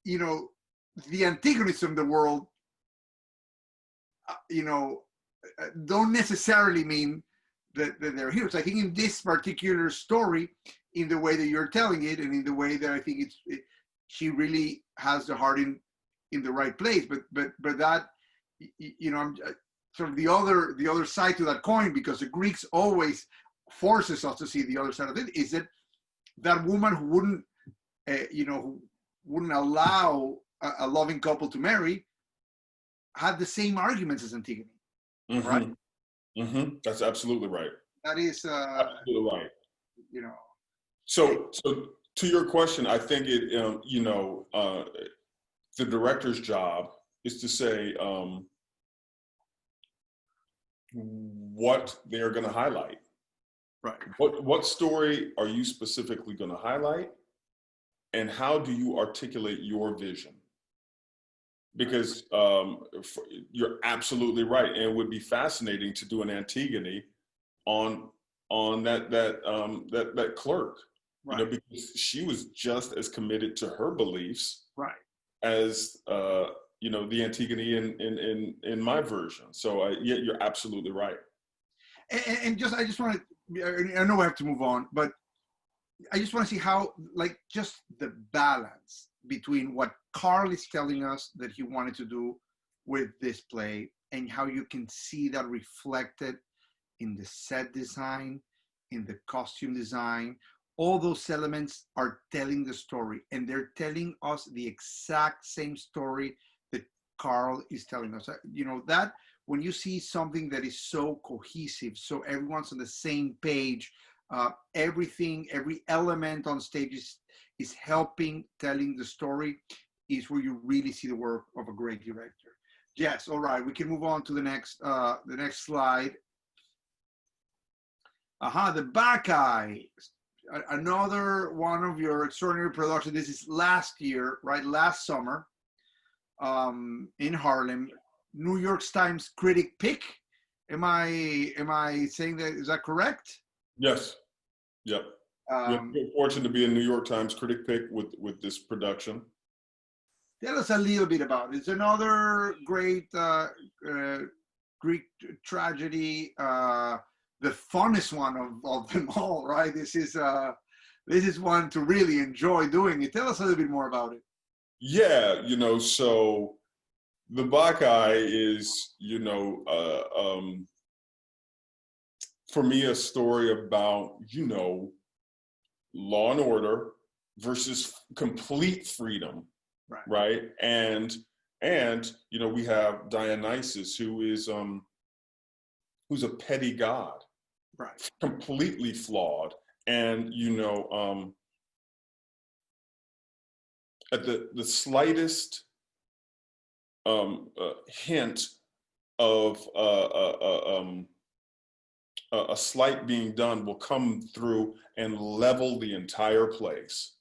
Speaker 1: you know, the Antigones of the world, you know, don't necessarily mean that they're heroes. I think in this particular story, in the way that you're telling it, and in the way that I think she really has the heart in the right place. But that, you know, I'm sort of the other side to that coin, because the Greeks always forces us to see the other side of it, is that woman who wouldn't, who wouldn't allow a loving couple to marry, had the same arguments as Antigone, right?
Speaker 2: Mm-hmm. That's absolutely right.
Speaker 1: That is
Speaker 2: absolutely right.
Speaker 1: You know.
Speaker 2: So to your question, I think it, the director's job is to say what they're going to highlight.
Speaker 1: Right.
Speaker 2: What story are you specifically going to highlight, and how do you articulate your vision? Because you're absolutely right, and it would be fascinating to do an Antigone on that clerk, right. You know, because she was just as committed to her beliefs, right, as the Antigone in my version. So yeah, you're absolutely right.
Speaker 1: And I just want to, I know I have to move on, but I just want to see how, like, just the balance between what Carl is telling us that he wanted to do with this play, and how you can see that reflected in the set design, in the costume design. All those elements are telling the story, and they're telling us the exact same story that Carl is telling us. You know, that when you see something that is so cohesive, so everyone's on the same page, everything, every element on stage is helping telling the story, is where you really see the work of a great director. Yes, all right, we can move on to the next slide. The Bacchae, another one of your extraordinary productions. This is last year, right? Last summer, in Harlem. New York Times critic pick. Am I saying that? Is that correct?
Speaker 2: Yes. Yep. We're fortunate to be a New York Times critic pick with this production.
Speaker 1: Tell us a little bit about it. It's another great Greek tragedy, the funnest one of them all, right? This is one to really enjoy doing it. Tell us a little bit more about it.
Speaker 2: Yeah, so the Bacchae is, for me, a story about, law and order versus complete freedom, right? And we have Dionysus, who's a petty god, right? Completely flawed, and at the slightest hint of a slight being done will come through and level the entire place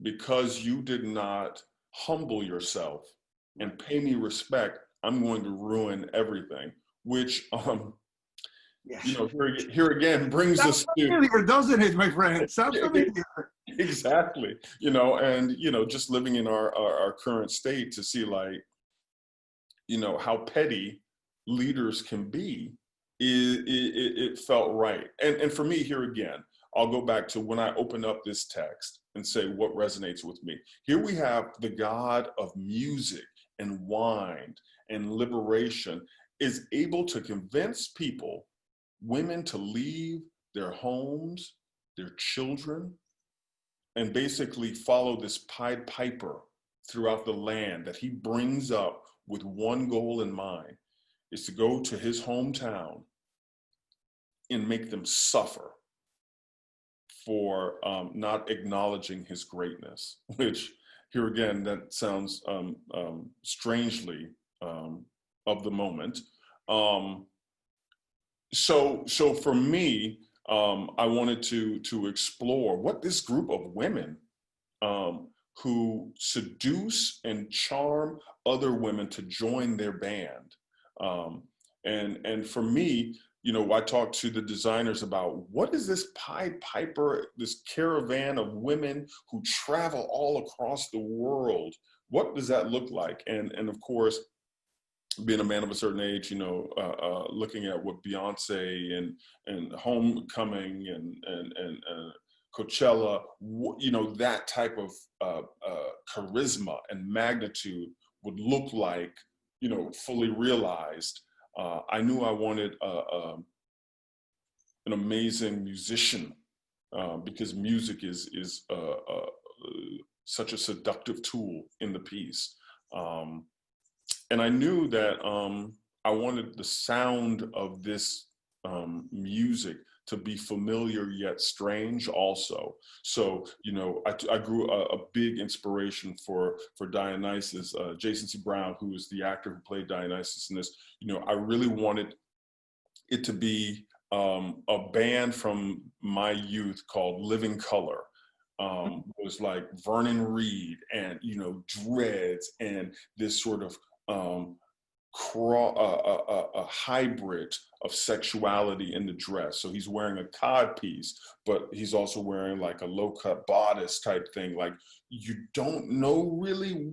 Speaker 2: because you did not humble yourself and pay me respect. I'm going to ruin everything, which
Speaker 1: Yes.
Speaker 2: you know, here again brings
Speaker 1: Sounds
Speaker 2: us to
Speaker 1: familiar, doesn't it, my friend? Sounds familiar.
Speaker 2: exactly, you know, and you know, just living in our current state to see like, you know, how petty leaders can be, it felt right. And for me, here again, I'll go back to when I open up this text and say what resonates with me. Here we have the God of music and wine and liberation is able to convince people, women, to leave their homes, their children, and basically follow this Pied Piper throughout the land that he brings up with one goal in mind, is to go to his hometown and make them suffer for not acknowledging his greatness, which here again, that sounds strangely of the moment. So for me, I wanted to explore what this group of women who seduce and charm other women to join their band. And for me, you know, I talked to the designers about what is this Pied Piper, this caravan of women who travel all across the world? What does that look like? And of course, being a man of a certain age, you know, looking at what Beyonce and Homecoming and Coachella, you know, that type of charisma and magnitude would look like, you know, fully realized. I knew I wanted an amazing musician because music is such a seductive tool in the piece. And I knew that I wanted the sound of this music to be familiar yet strange also. So, you know, I grew a big inspiration for Dionysus, Jason C. Brown, who is the actor who played Dionysus in this. You know, I really wanted it to be a band from my youth called Living Color. Was like Vernon Reid and, you know, dreads and this sort of a hybrid of sexuality in the dress. So he's wearing a cod piece, but he's also wearing like a low-cut bodice type thing. Like you don't know really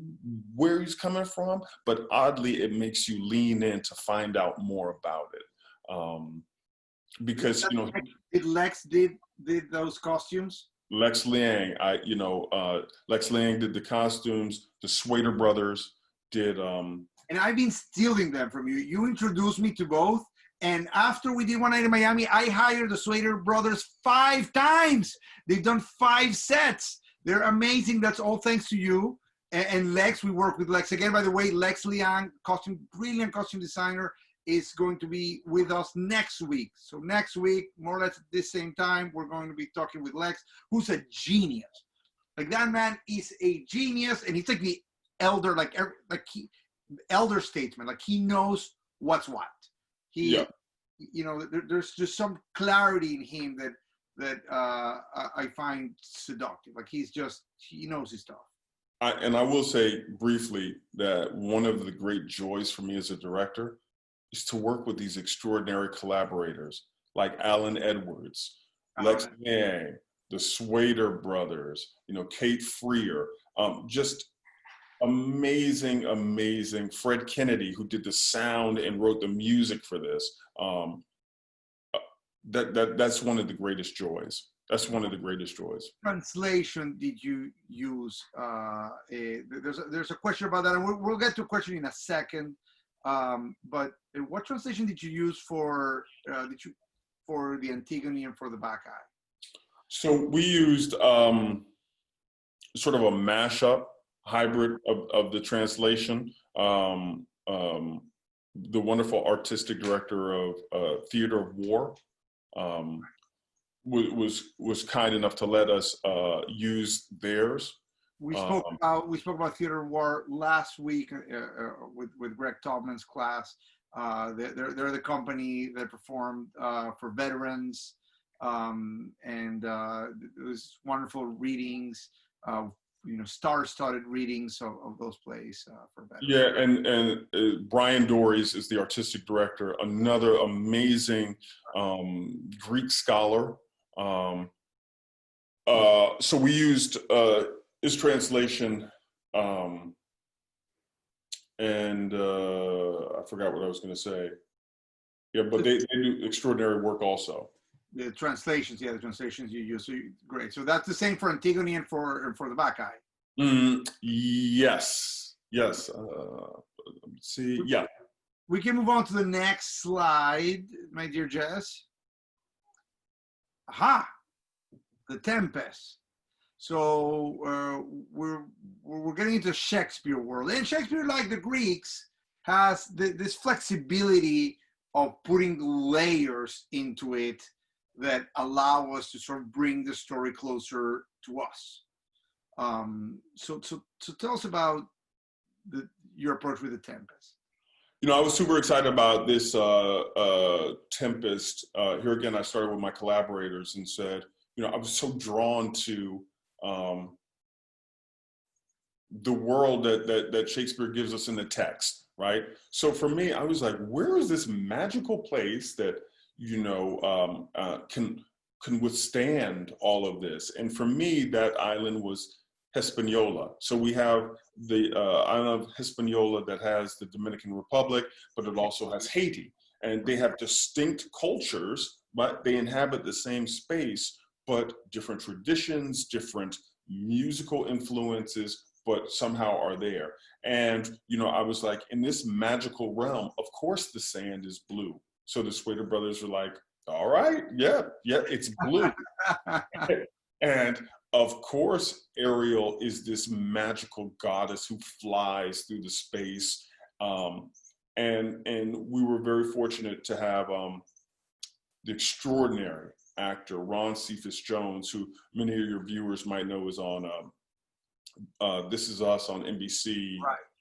Speaker 2: where he's coming from, but oddly it makes you lean in to find out more about it. Because, you know,
Speaker 1: Did Lex did those costumes?
Speaker 2: Lex Liang, Lex Liang did the costumes. The Swader brothers did.
Speaker 1: And I've been stealing them from you. You introduced me to both. And after we did one night in Miami, I hired the Swader brothers 5 times. They've done 5 sets. They're amazing. That's all thanks to you. And Lex, we work with Lex. Again, by the way, Lex Liang, brilliant costume designer, is going to be with us next week. So next week, more or less at this same time, we're going to be talking with Lex, who's a genius. Like that man is a genius, and he's like the elder, elder statesman. Like he knows what's what. You know, there's just some clarity in him that I find seductive. Like he knows his stuff.
Speaker 2: I will say briefly that one of the great joys for me as a director is to work with these extraordinary collaborators like Alan Edwards, Lex Liang, the Swader brothers, you know, Kate Freer, just amazing. Fred Kennedy, who did the sound and wrote the music for this. That's one of the greatest joys. That's one of the greatest joys.
Speaker 1: Translation did you use? There's a question about that, and we'll get to a question in a second. But what translation did you use for the Antigone and for the Bacchae? So
Speaker 2: we used sort of a mashup hybrid of the translation. The wonderful artistic director of Theater of War was kind enough to let us use theirs.
Speaker 1: We spoke about Theater War last week with Greg Topman's class. They're the company that performed for veterans, and it was wonderful readings, star-studded readings of those plays for veterans.
Speaker 2: Yeah, and Brian Dories is the artistic director, another amazing Greek scholar. So we used his translation, and I forgot what I was going to say. Yeah, but they do extraordinary work also.
Speaker 1: The translations you use, so great. So that's the same for Antigone and for the Bacchae.
Speaker 2: Yes. Let's see, yeah.
Speaker 1: We can move on to the next slide, my dear Jess. Aha, the Tempest. So we're getting into Shakespeare world, and Shakespeare, like the Greeks, has this flexibility of putting layers into it that allow us to sort of bring the story closer to us. So tell us about your approach with the Tempest.
Speaker 2: I was super excited about this Tempest. Here again, I started with my collaborators and said, I was so drawn to the world that Shakespeare gives us in the text, right? So for me, I was like, where is this magical place that can withstand all of this? And for me, that island was Hispaniola. So we have the island of Hispaniola that has the Dominican Republic, but it also has Haiti. And they have distinct cultures, but they inhabit the same space, but different traditions, different musical influences, but somehow are there. And, I was like, in this magical realm, of course the sand is blue. So the Swader brothers were like, all right, yeah, it's blue. And of course, Ariel is this magical goddess who flies through the space. And we were very fortunate to have the extraordinary actor, Ron Cephas Jones, who many of your viewers might know is on This Is Us on NBC,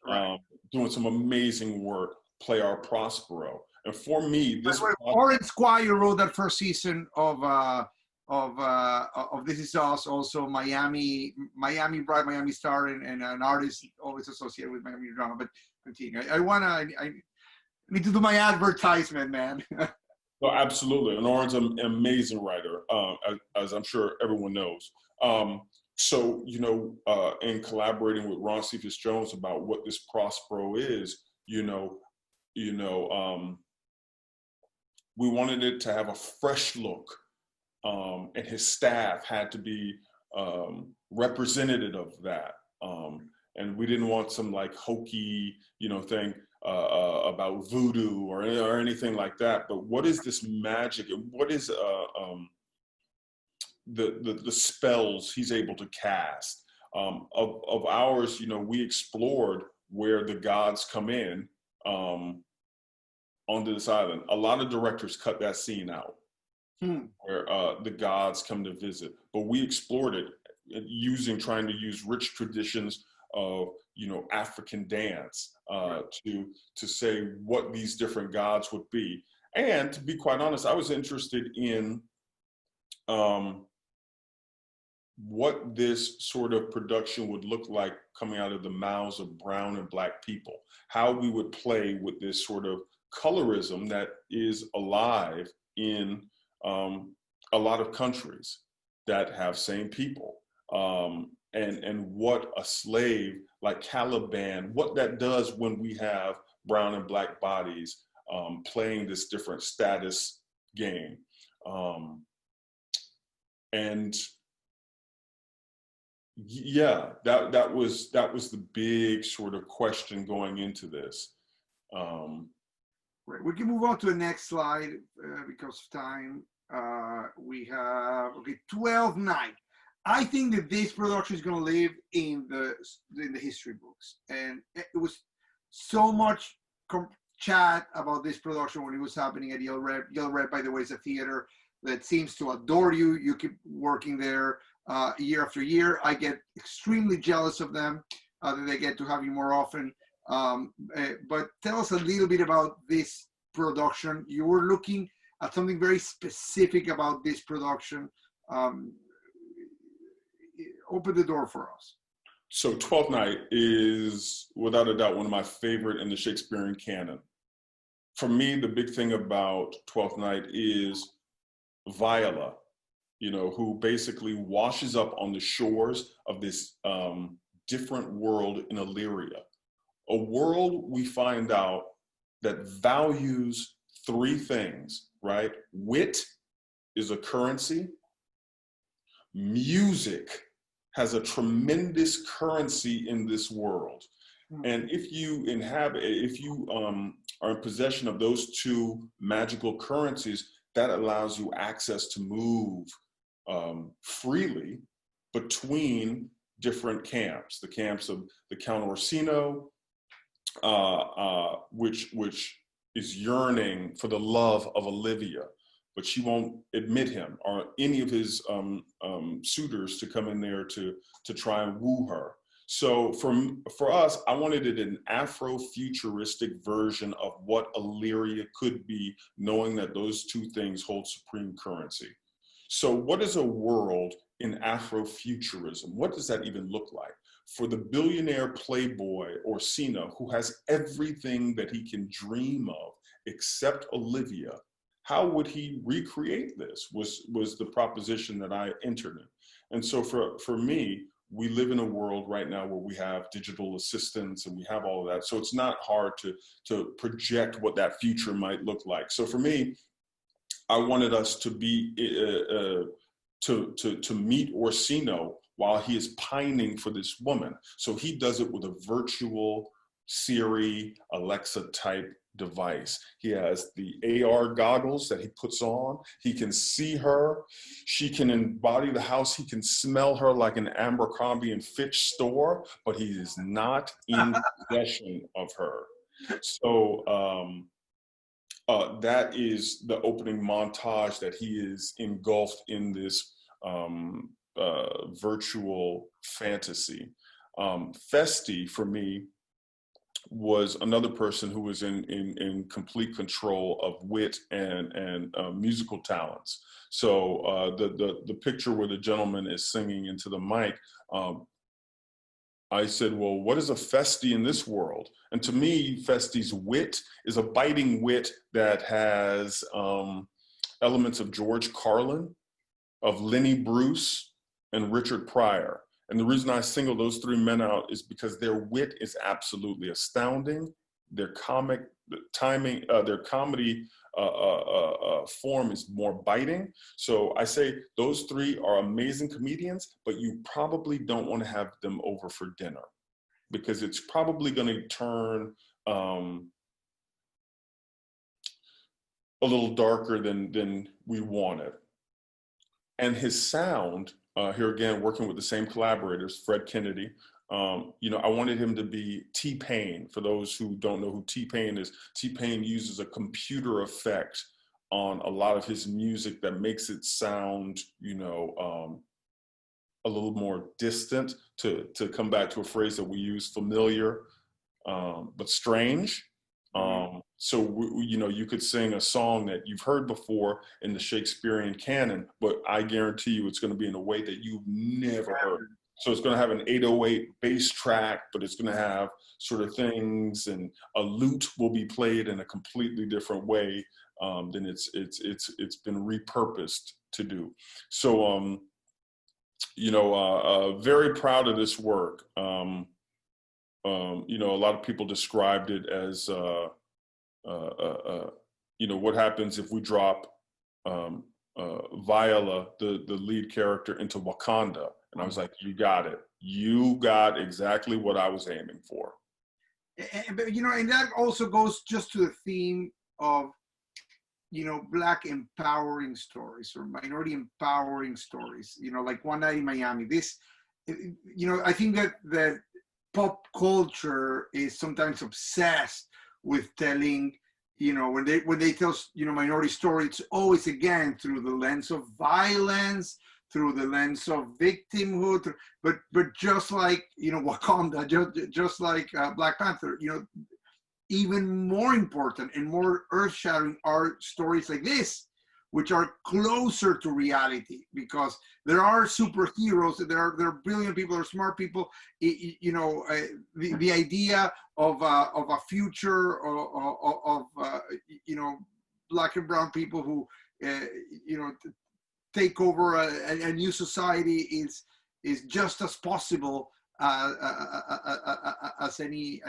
Speaker 1: right.
Speaker 2: Doing some amazing work, play our Prospero. And for me, this
Speaker 1: Laurence Squire wrote that first season of This Is Us, also Miami Bride, Miami Star, and an artist always associated with Miami drama. But continue. I need to do my advertisement, man.
Speaker 2: No, absolutely. And Lauren's an amazing writer, as I'm sure everyone knows. So, in collaborating with Ron Cephas Jones about what this Prospero is, we wanted it to have a fresh look. And his staff had to be representative of that. And we didn't want some like hokey, thing about voodoo or anything like that. But what is this magic, and what is the spells he's able to cast? Of ours, we explored where the gods come in onto this island. A lot of directors cut that scene out. Where the gods come to visit, but we explored it trying to use rich traditions of African dance to say what these different gods would be. And to be quite honest, I was interested in what this sort of production would look like coming out of the mouths of brown and black people, how we would play with this sort of colorism that is alive in a lot of countries that have same people, and what a slave like Caliban, what that does when we have brown and black bodies playing this different status game. And yeah, that was the big sort of question going into this.
Speaker 1: Right. We can move on to the next slide because of time. We have 12th Night. I think that this production is going to live in the history books, and it was so much chat about this production when it was happening at Yale Rep. Yale Rep, by the way, is a theater that seems to adore you. You keep working there. year after year. I get extremely jealous of them that they get to have you more often. But tell us a little bit about this production. You were looking at something very specific about this production. Open the door for us.
Speaker 2: So Twelfth Night is without a doubt one of my favorite in the Shakespearean canon. For me, the big thing about Twelfth Night is Viola, who basically washes up on the shores of this different world in Illyria. A world we find out that values three things, right? Wit is a currency. Music has a tremendous currency in this world. And if you are in possession of those two magical currencies, that allows you access to move freely between different camps. The camps of the Count Orsino, which is yearning for the love of Olivia, but she won't admit him or any of his suitors to come in there to try and woo her. So for us, I wanted it an Afro-futuristic version of what Illyria could be, knowing that those two things hold supreme currency. So what is a world in Afrofuturism? What does that even look like? For the billionaire playboy Orsino, who has everything that he can dream of except Olivia, how would he recreate this was the proposition that I entered in. And so for me, we live in a world right now where we have digital assistants and we have all of that. So it's not hard to project what that future might look like. So for me, I wanted us to be, to meet Orsino while he is pining for this woman. So he does it with a virtual Siri, Alexa type device. He has the AR goggles that he puts on. He can see her. She can embody the house. He can smell her like an Abercrombie and Fitch store, but he is not in possession of her. So that is the opening montage that he is engulfed in this virtual fantasy. Festi, for me, was another person who was in complete control of wit and musical talents. So the picture where the gentleman is singing into the mic, I said, well, what is a Festi in this world? And to me, Festi's wit is a biting wit that has elements of George Carlin, of Lenny Bruce, and Richard Pryor. And the reason I single those three men out is because their wit is absolutely astounding. Their comic timing, their comedy form is more biting. So I say those three are amazing comedians, but you probably don't want to have them over for dinner because it's probably going to turn a little darker than we wanted. And his sound, here again, working with the same collaborators, Fred Kennedy, I wanted him to be T-Pain. For those who don't know who T-Pain is, T-Pain uses a computer effect on a lot of his music that makes it sound, a little more distant, to come back to a phrase that we use, familiar, but strange. So, you could sing a song that you've heard before in the Shakespearean canon, but I guarantee you it's going to be in a way that you've never heard. So it's going to have an 808 bass track, but it's going to have sort of things, and a lute will be played in a completely different way than it's been repurposed to do. So, very proud of this work. A lot of people described it as, what happens if we drop Viola, the lead character, into Wakanda. And I was like, you got it. You got exactly what I was aiming for.
Speaker 1: But, and that also goes just to the theme of, Black empowering stories or minority empowering stories, like One Night in Miami. This, I think that pop culture is sometimes obsessed with telling, when they tell, minority story, it's always again through the lens of violence, through the lens of victimhood, but just like, you know, Wakanda, just like Black Panther, you know, even more important and more earth-shattering are stories like this, which are closer to reality, because there are superheroes, there are brilliant people, there are smart people. You know, the idea of a future of you know, Black and brown people who you know, take over a new society is just as possible as any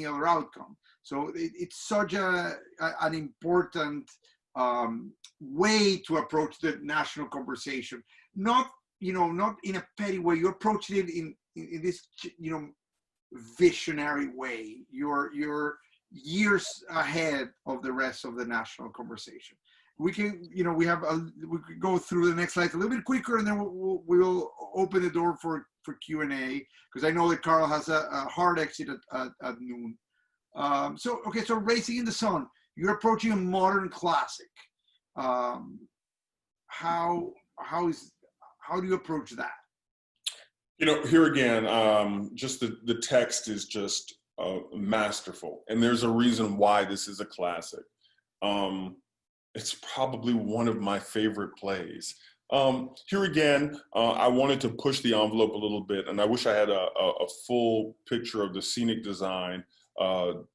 Speaker 1: other outcome. So it's such an important way to approach the national conversation. Not, you know, not in a petty way. You approached it in this, you know, visionary way. You're years ahead of the rest of the national conversation. We can, you know, we could go through the next slides a little bit quicker, and then we'll open the door for Q&A, because I know that Carl has a hard exit at noon. So Racing in the Sun, you're approaching a modern classic. How do you approach that?
Speaker 2: You know, here again, just the text is just masterful, and there's a reason why this is a classic. It's probably one of my favorite plays. Here again, I wanted to push the envelope a little bit, and I wish I had a full picture of the scenic design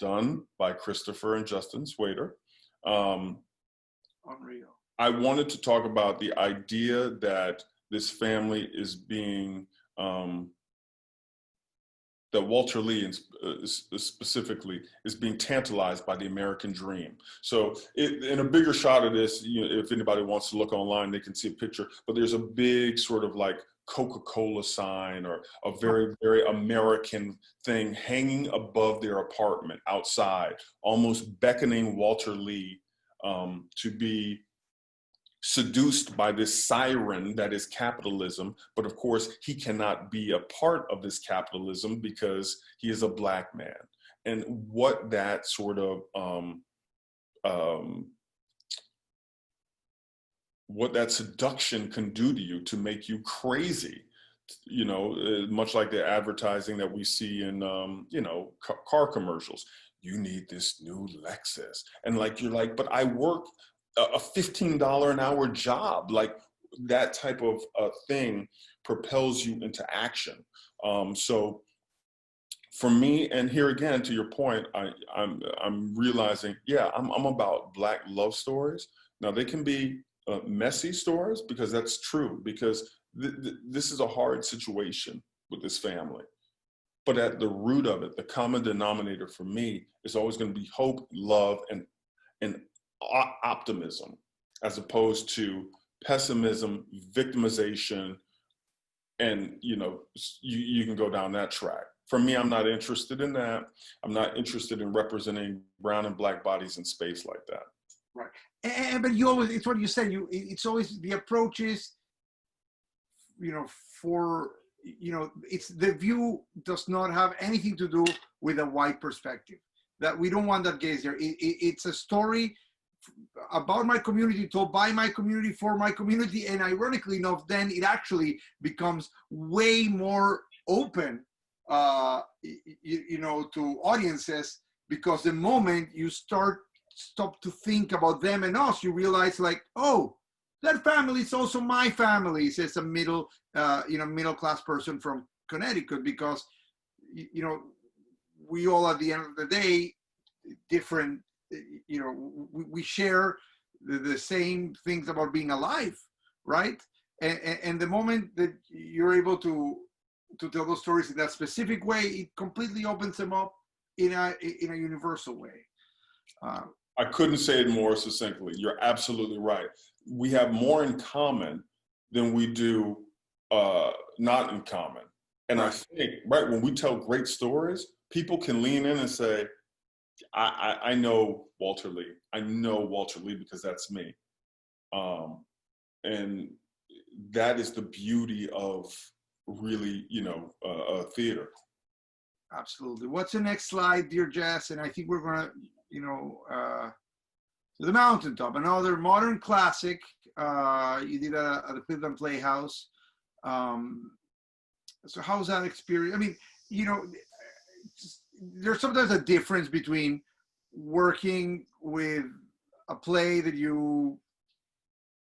Speaker 2: done by Christopher and Justin Swader.
Speaker 1: Unreal.
Speaker 2: I wanted to talk about the idea that this family is being, that Walter Lee specifically is being tantalized by the American dream. So in a bigger shot of this, you know, if anybody wants to look online, they can see a picture, but there's a big sort of like Coca-Cola sign or a very, very American thing hanging above their apartment outside, almost beckoning Walter Lee to be seduced by this siren that is capitalism. But of course, he cannot be a part of this capitalism because he is a Black man. And what that sort of, what that seduction can do to you to make you crazy, you know, much like the advertising that we see in, you know, car commercials. You need this new Lexus. And like, you're like, but I work a $15 an hour job. Like, that type of thing propels you into action. So for me, and here again, to your point, I'm realizing, yeah, I'm about Black love stories. Now they can be messy stories, because that's true, because this is a hard situation with this family. But at the root of it, the common denominator for me is always going to be hope, love, and optimism, as opposed to pessimism, victimization, and, you know, you can go down that track. For me, I'm not interested in that. I'm not interested in representing brown and Black bodies in space like that.
Speaker 1: Right. But you always, it's what you said, it's always the approach is, you know, for, you know, it's the view does not have anything to do with a white perspective. That we don't want that gaze there. It's a story about my community, told by my community, for my community, and ironically enough, then it actually becomes way more open, you know, to audiences, because the moment you stop to think about them and us, you realize, like, oh, that family is also my family, says a middle class person from Connecticut, because, you know, we all at the end of the day, different, you know, we share the same things about being alive, right? And the moment that you're able to tell those stories in that specific way, it completely opens them up in a universal way.
Speaker 2: I couldn't say it more succinctly. You're absolutely right. We have more in common than we do not in common. And I think, right, when we tell great stories, people can lean in and say, I know Walter Lee. I know Walter Lee because that's me. And that is the beauty of really, you know, theater.
Speaker 1: Absolutely. What's the next slide, dear Jess? And I think we're going to, you know, The Mountaintop, another modern classic. You did at the Cleveland Playhouse. So how's that experience? I mean, you know, there's sometimes a difference between working with a play that you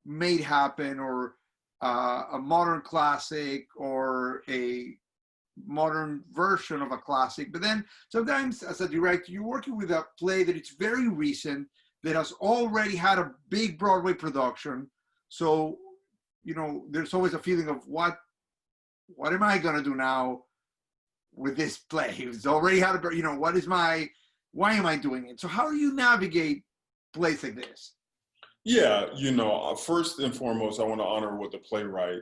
Speaker 1: made happen, or a modern classic, or a modern version of a classic. But then sometimes as a director, you're working with a play that it's very recent, that has already had a big Broadway production. So, you know, there's always a feeling of what am I going to do now with this play? It's already had a, you know, why am I doing it? So how do you navigate plays like this?
Speaker 2: Yeah, you know, first and foremost, I want to honor what the playwright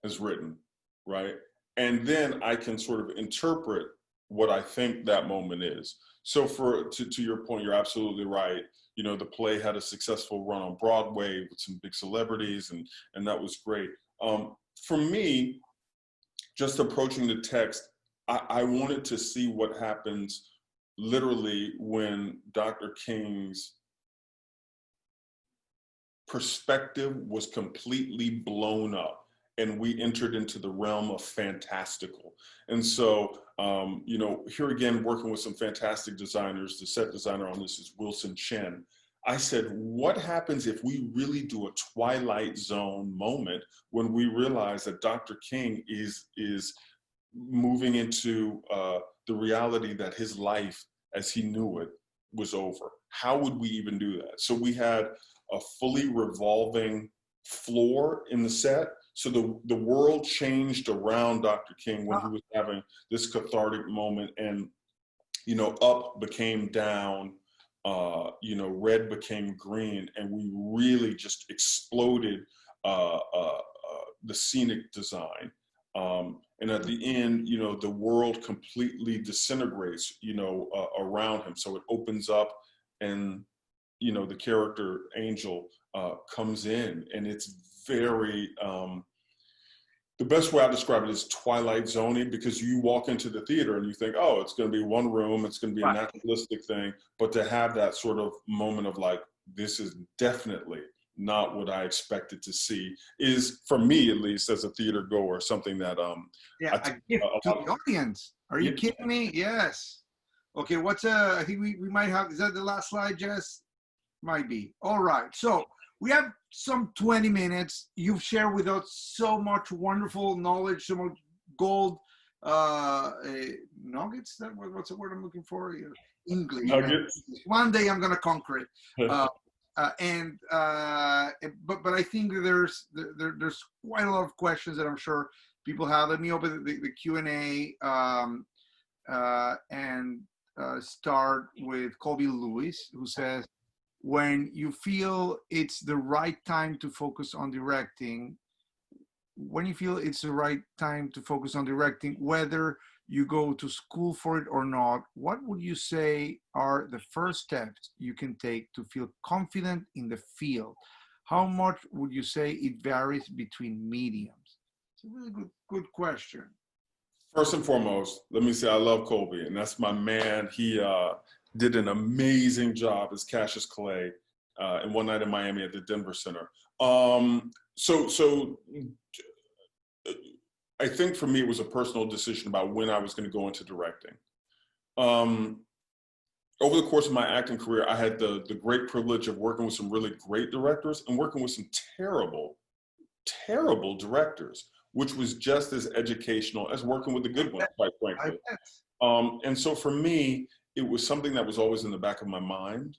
Speaker 2: has written, right? And then I can sort of interpret what I think that moment is. So to your point, you're absolutely right. You know, the play had a successful run on Broadway with some big celebrities, and that was great. For me, just approaching the text, I wanted to see what happens literally when Dr. King's perspective was completely blown up and we entered into the realm of fantastical. And so, you know, here again, working with some fantastic designers, the set designer on this is Wilson Chen. I said, what happens if we really do a Twilight Zone moment when we realize that Dr. King is moving into the reality that his life as he knew it was over? How would we even do that? So we had a fully revolving floor in the set. So the world changed around Dr. King when he was having this cathartic moment, and, you know, up became down, you know, red became green, and we really just exploded the scenic design. And at the end, you know, the world completely disintegrates, you know, around him. So it opens up, and, you know, the character Angel comes in, and it's very, the best way I describe it is Twilight Zone-y, because you walk into the theater and you think, oh, it's going to be one room, it's going to be a naturalistic thing. But to have that sort of moment of like, this is definitely not what I expected to see, is, for me at least, as a theater goer, something that
Speaker 1: yeah, a gift to the audience. Are you kidding me? Yes. Okay, I think we might have, is that the last slide, Jess? Might be. All right. So we have some 20 minutes. You've shared with us so much wonderful knowledge, so much gold nuggets. What's the word I'm looking for? English.
Speaker 2: Nuggets.
Speaker 1: One day I'm going to conquer it. But I think that there's quite a lot of questions that I'm sure people have. Let me open the Q&A and start with Colby Lewis, who says, when you feel it's the right time to focus on directing, whether you go to school for it or not, what would you say are the first steps you can take to feel confident in the field? How much would you say it varies between mediums? It's a really good question.
Speaker 2: First and foremost, let me say I love Colby, and that's my man. He did an amazing job as Cassius Clay in One Night in Miami at the Denver Center. So I think for me, it was a personal decision about when I was going to go into directing. Over the course of my acting career, I had the great privilege of working with some really great directors and working with some terrible, terrible directors, which was just as educational as working with the good ones, quite frankly. And so for me, it was something that was always in the back of my mind,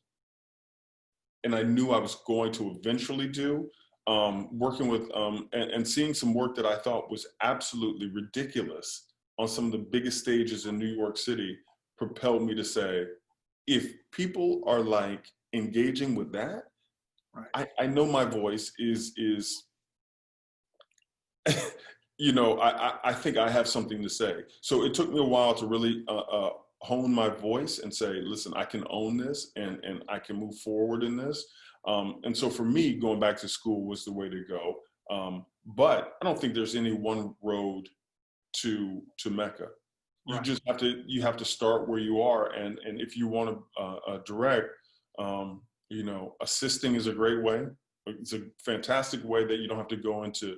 Speaker 2: and I knew I was going to eventually do. Working with and seeing some work that I thought was absolutely ridiculous on some of the biggest stages in New York City propelled me to say, if people are like engaging with that, right. I know my voice is you know, I think I have something to say. So it took me a while to really hone my voice and say, listen, I can own this and I can move forward in this. And so for me, going back to school was the way to go. But I don't think there's any one road to Mecca. You
Speaker 1: Right.
Speaker 2: just have to start where you are. And if you want to direct, you know, assisting is a great way. It's a fantastic way that you don't have to go into,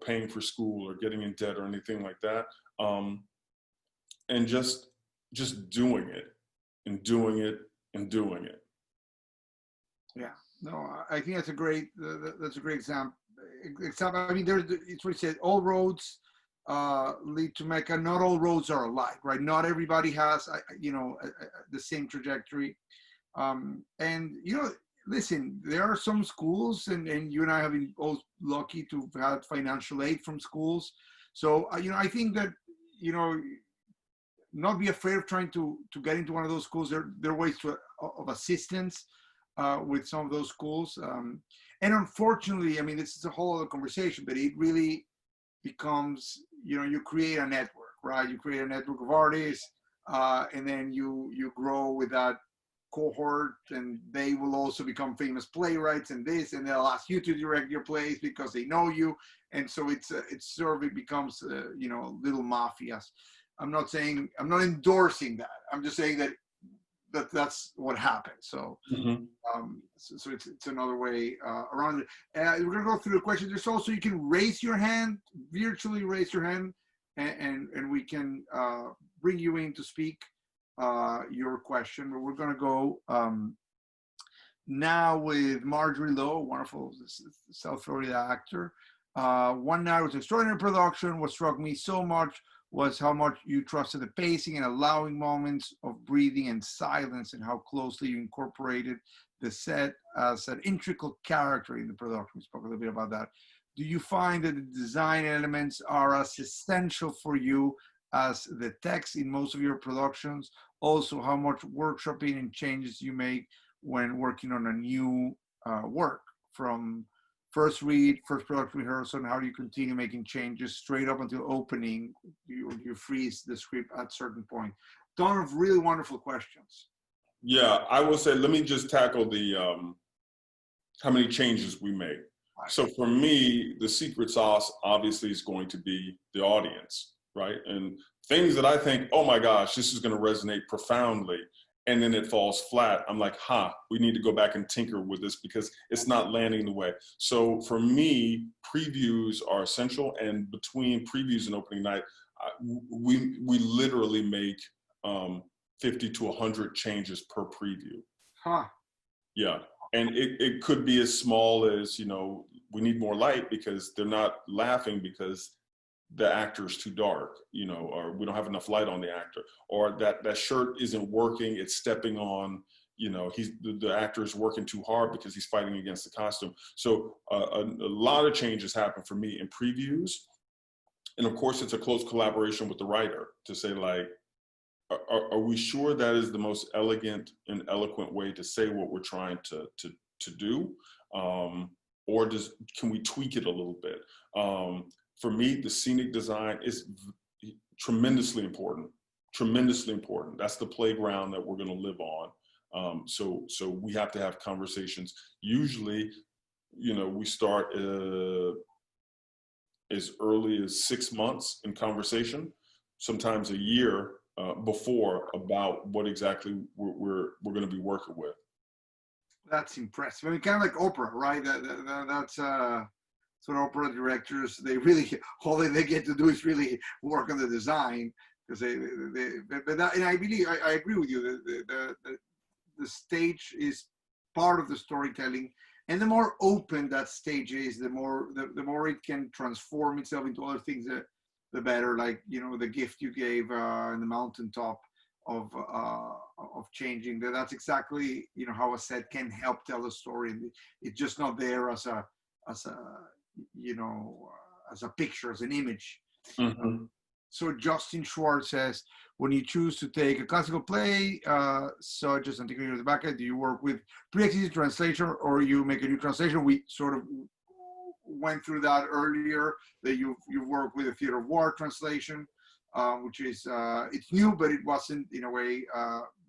Speaker 2: paying for school or getting in debt or anything like that. And just doing it and doing it and doing it.
Speaker 1: Yeah, no, I think that's a great example. I mean, it's what you said. All roads lead to Mecca. Not all roads are alike, right? Not everybody has, the same trajectory. And listen, there are some schools, and you and I have been both lucky to have had financial aid from schools. So I think that not be afraid of trying to get into one of those schools. There are ways of assistance with some of those schools. And unfortunately, I mean, this is a whole other conversation, but it really becomes, you create a network, right? You create a network of artists, and then you grow with that cohort, and they will also become famous playwrights and they'll ask you to direct your plays because they know you. And so it becomes, little mafias. I'm not endorsing that. I'm just saying that's what happens. So, so it's another way around it. We're gonna go through the questions. There's also, you can raise your hand, virtually raise your hand, and we can bring you in to speak your question. But we're gonna go now with Marjorie Lowe, wonderful South Florida actor. One Night was an extraordinary production. What struck me so much was how much you trusted the pacing and allowing moments of breathing and silence, and how closely you incorporated the set as an integral character in the production. We spoke a little bit about that. Do you find that the design elements are as essential for you as the text in most of your productions? Also, how much workshopping and changes you make when working on a new work, from first read, first production rehearsal, and how do you continue making changes straight up until opening? You freeze the script at a certain point. Ton of really wonderful questions.
Speaker 2: Yeah, I will say, let me just tackle the how many changes we make. Right. So for me, the secret sauce obviously is going to be the audience, right? And things that I think, oh my gosh, this is going to resonate profoundly, and then it falls flat. I'm like, we need to go back and tinker with this because it's not landing the way. So for me, previews are essential, and between previews and opening night, we literally make 50 to 100 changes per preview. Yeah, and it could be as small as, we need more light because they're not laughing because the actor's too dark, or we don't have enough light on the actor, or that shirt isn't working, it's stepping on, the actor is working too hard because he's fighting against the costume. So a lot of changes happen for me in previews. And of course, it's a close collaboration with the writer to say, like, are we sure that is the most elegant and eloquent way to say what we're trying to do? Or can we tweak it a little bit? For me, the scenic design is tremendously important, tremendously important. That's the playground that we're gonna live on. So we have to have conversations. Usually, we start as early as 6 months in conversation, sometimes a year before, about what exactly we're gonna be working with.
Speaker 1: That's impressive. I mean, kind of like opera, right? That's sort of opera directors, they really, all they get to do is really work on the design, because and I agree with you. The stage is part of the storytelling, and the more open that stage is, the more it can transform itself into other things. The better. Like, the gift you gave in the Mountaintop of changing. That's exactly how a set can help tell a story. It's just not there as a picture, as an image.
Speaker 2: Mm-hmm.
Speaker 1: So Justin Schwartz says, when you choose to take a classical play, such as Antigone or the Bacchae, do you work with pre-existing translation, or you make a new translation? We sort of went through that earlier, that you work with a theater of war translation, which is, it's new, but it wasn't in a way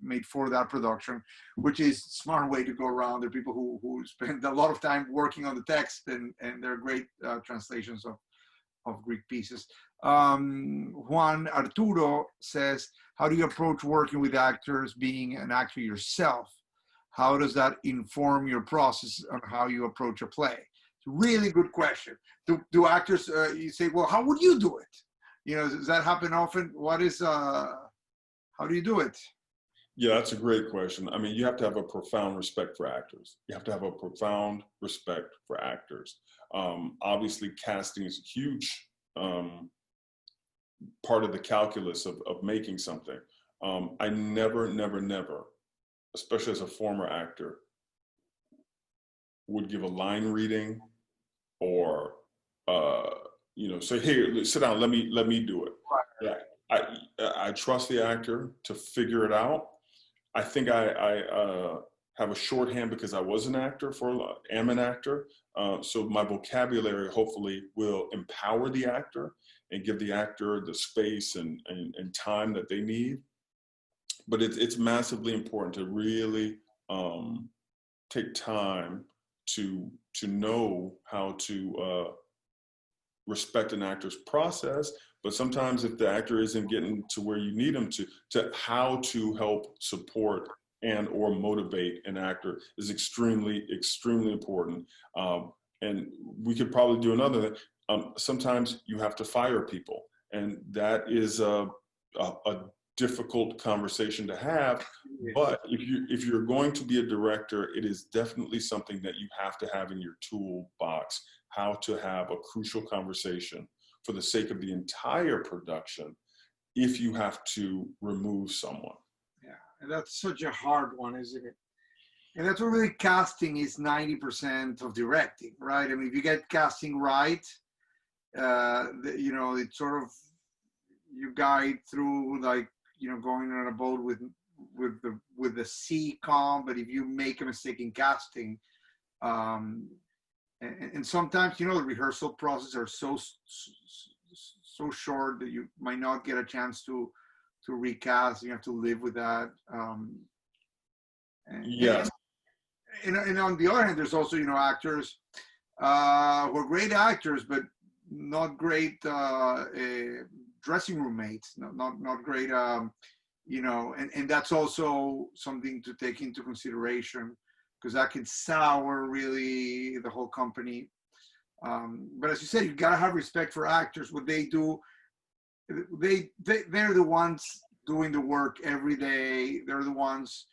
Speaker 1: made for that production, which is a smart way to go around. There are people who spend a lot of time working on the text, and they're great translations of Greek pieces. Juan Arturo says, how do you approach working with actors, being an actor yourself? How does that inform your process on how you approach a play? Really good question. Do actors, you say, well, how would you do it? You know, does that happen often? How do you do it?
Speaker 2: Yeah, that's a great question. I mean, you have to have a profound respect for actors. You have to have a profound respect for actors. Obviously, casting is a huge part of the calculus of making something. I never, especially as a former actor, would give a line reading or say, "Here, sit down. Let me do it." Yeah, I trust the actor to figure it out. I think I have a shorthand because I was an actor am an actor. So my vocabulary hopefully will empower the actor and give the actor the space and time that they need. But it's massively important to really take time to know how to respect an actor's process. But sometimes if the actor isn't getting to where you need them to how to help support and or motivate an actor is extremely, extremely important. And we could probably do another. Sometimes you have to fire people, and that is a difficult conversation to have. But if you're going to be a director, it is definitely something that you have to have in your toolbox, how to have a crucial conversation for the sake of the entire production if you have to remove someone.
Speaker 1: Yeah, and that's such a hard one, isn't it? And that's what really casting is 90% of directing, right? I mean, if you get casting right, it's sort of, you guide through like, going on a boat with the sea calm, but if you make a mistake in casting, and sometimes, the rehearsal process are so short that you might not get a chance to recast. You have to live with that.
Speaker 2: Yes.
Speaker 1: And on the other hand, there's also, actors who are great actors, but not great dressing room mates, not great, and that's also something to take into consideration, because that can sour really the whole company. But as you said, you gotta have respect for actors. What they do, they're the ones doing the work every day. They're the ones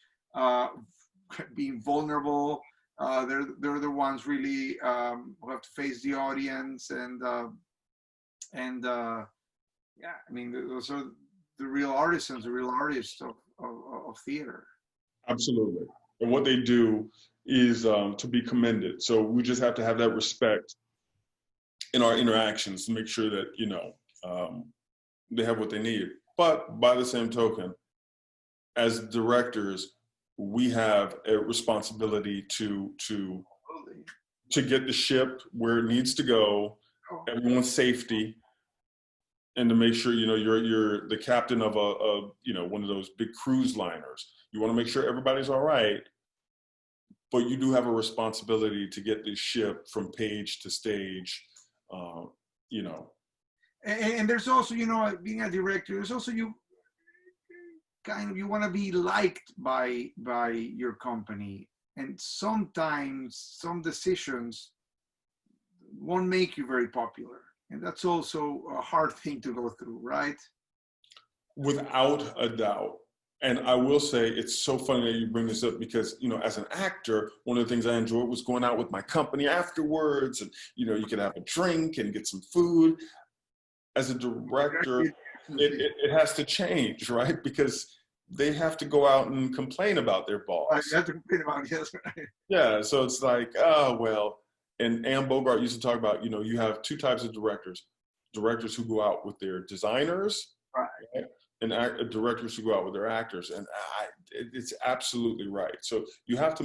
Speaker 1: being vulnerable. They're the ones really who have to face the audience, and I mean, those are the real artisans, the real artists of theater.
Speaker 2: Absolutely. And what they do is to be commended. So we just have to have that respect in our interactions to make sure that, they have what they need. But by the same token, as directors, we have a responsibility to get the ship where it needs to go, everyone's safety, and to make sure, you're the captain of one of those big cruise liners. You want to make sure everybody's all right, but you do have a responsibility to get this ship from page to stage,
Speaker 1: And there's also, being a director, there's also you want to be liked by your company. And sometimes some decisions won't make you very popular. And that's also a hard thing to go through, right?
Speaker 2: Without a doubt. And I will say, it's so funny that you bring this up because, as an actor, one of the things I enjoyed was going out with my company afterwards, and, you could have a drink and get some food. As a director, it has to change, right? Because they have to go out and complain about their boss.
Speaker 1: You have to complain about it, yes, right.
Speaker 2: Yeah, so it's like, oh, well, and Anne Bogart used to talk about, you have two types of directors who go out with their designers, right? And directors who go out with their actors. And it's absolutely right. So you have to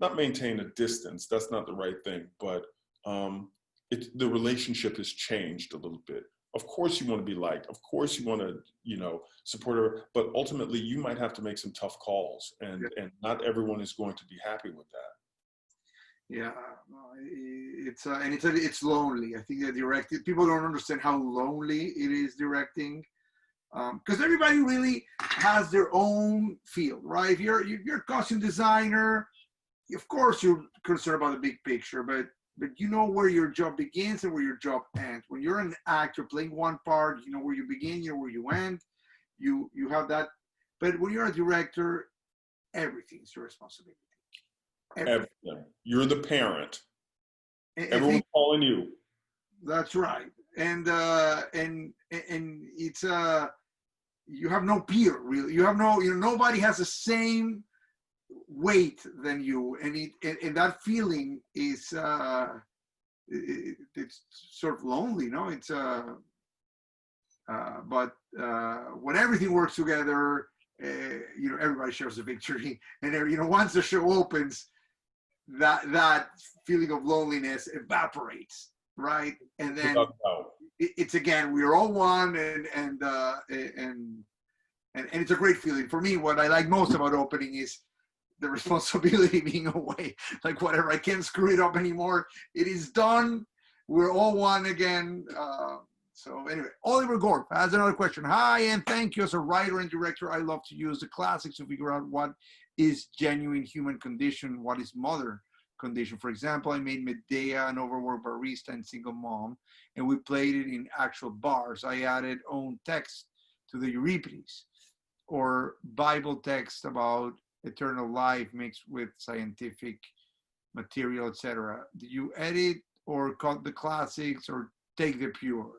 Speaker 2: not maintain a distance. That's not the right thing, but the relationship has changed a little bit. Of course you want to be liked. Of course you want to, support her, but ultimately you might have to make some tough calls, and not everyone is going to be happy with that.
Speaker 1: Yeah, it's lonely. I think that people don't understand how lonely it is directing, because everybody really has their own field, right? If you're a costume designer, of course you're concerned about the big picture, but but you know where your job begins and where your job ends. When you're an actor playing one part, you know where you begin, you know where you end. You have that. But when you're a director, everything's your responsibility.
Speaker 2: Everything. You're the parent.
Speaker 1: And
Speaker 2: Everyone's calling you.
Speaker 1: That's right. And it's you have no peer really. You have no, you know, nobody has the same weight than you, and that feeling is it's sort of lonely, no? It's but when everything works together, you know, everybody shares the victory, and you know, once the show opens, that feeling of loneliness evaporates, right? And then it's again, we're all one, and it's a great feeling. For me, what I like most about opening is the responsibility being away. Like, whatever, I can't screw it up anymore. It is done. We're all one again. So anyway, Oliver Gorp has another question. Hi, and thank you. As a writer and director, I love to use the classics to figure out what is genuine human condition, what is mother condition. For example, I made Medea an overworked barista and single mom, and we played it in actual bars. I added own text to the Euripides, or Bible text about eternal life mixed with scientific material, etc. Do you edit or cut the classics or take the pure?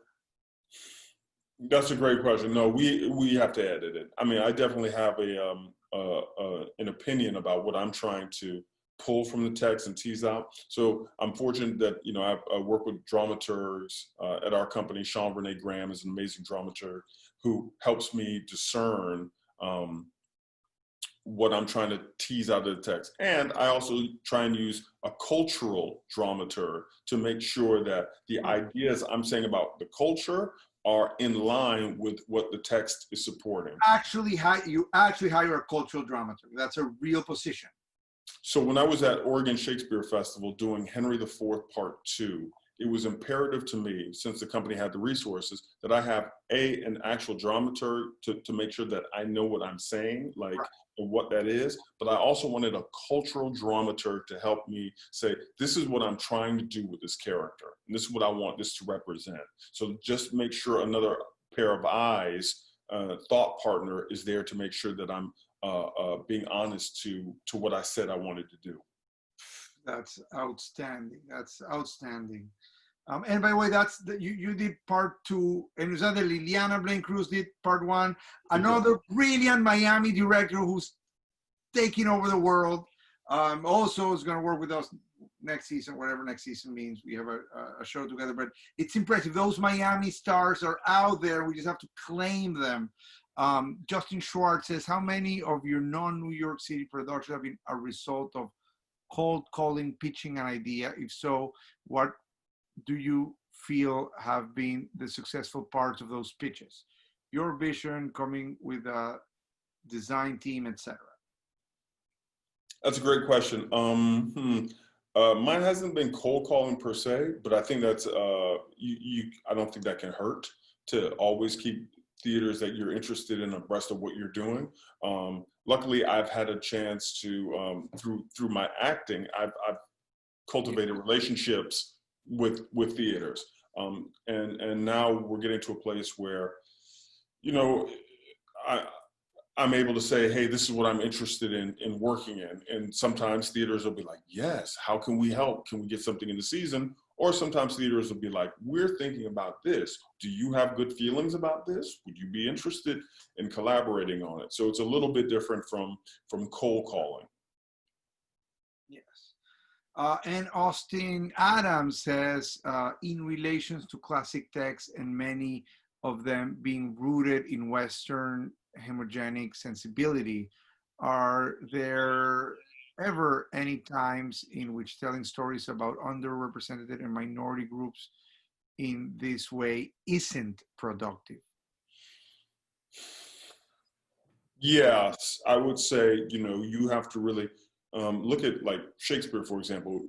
Speaker 2: That's a great question. No, we have to edit it. I mean, I definitely have an opinion about what I'm trying to pull from the text and tease out. So I'm fortunate that, you know, I work with dramaturgs at our company. Sean Renee Graham is an amazing dramaturg who helps me discern what I'm trying to tease out of the text. And I also try and use a cultural dramaturg to make sure that the ideas I'm saying about the culture are in line with what the text is supporting.
Speaker 1: You actually hire a cultural dramaturg. That's a real position.
Speaker 2: So when I was at Oregon Shakespeare Festival doing Henry IV Part 2, it was imperative to me, since the company had the resources, that I have an actual dramaturg to make sure that I know what I'm saying, like, right, and what that is. But I also wanted a cultural dramaturg to help me say, this is what I'm trying to do with this character, and this is what I want this to represent. So just make sure another pair of eyes, thought partner, is there to make sure that I'm being honest to what I said I wanted to do.
Speaker 1: That's outstanding. That's outstanding. And by the way, you did part 2, and was that Liliana Blaine Cruz did part 1. Another brilliant Miami director who's taking over the world. Also is going to work with us next season, whatever next season means. We have a show together, but it's impressive. Those Miami stars are out there. We just have to claim them. Justin Schwartz says, how many of your non-New York City productions have been a result of cold calling, pitching an idea? If so, what do you feel have been the successful parts of those pitches? Your vision, coming with a design team, etc.
Speaker 2: That's a great question. Mine hasn't been cold calling per se, but I think that's I don't think that can hurt to always keep theaters that you're interested in abreast of what you're doing. Luckily, I've had a chance to through my acting, I've cultivated relationships with theaters, and now we're getting to a place where, you know, I'm able to say, hey, this is what I'm interested in working in. And sometimes theaters will be like, yes, how can we help? Can we get something in the season? Or sometimes theaters will be like, we're thinking about this. Do you have good feelings about this? Would you be interested in collaborating on it? So it's a little bit different from cold calling.
Speaker 1: Yes. And Austin Adams says, in relations to classic texts and many of them being rooted in Western homogenic sensibility, are there ever any times in which telling stories about underrepresented and minority groups in this way isn't productive?
Speaker 2: Yes, I would say, you know, you have to really look at, like, Shakespeare, for example.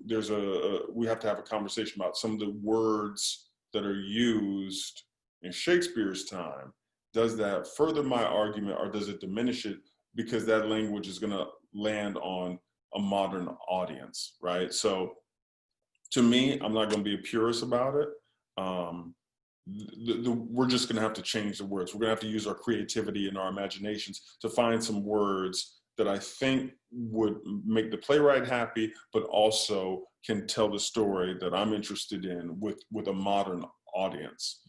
Speaker 2: We have to have a conversation about some of the words that are used in Shakespeare's time. Does that further my argument, or does it diminish it because that language is going to land on a modern audience, right? So to me, I'm not going to be a purist about it. We're just going to have to change the words. We're going to have to use our creativity and our imaginations to find some words that I think would make the playwright happy, but also can tell the story that I'm interested in with a modern audience.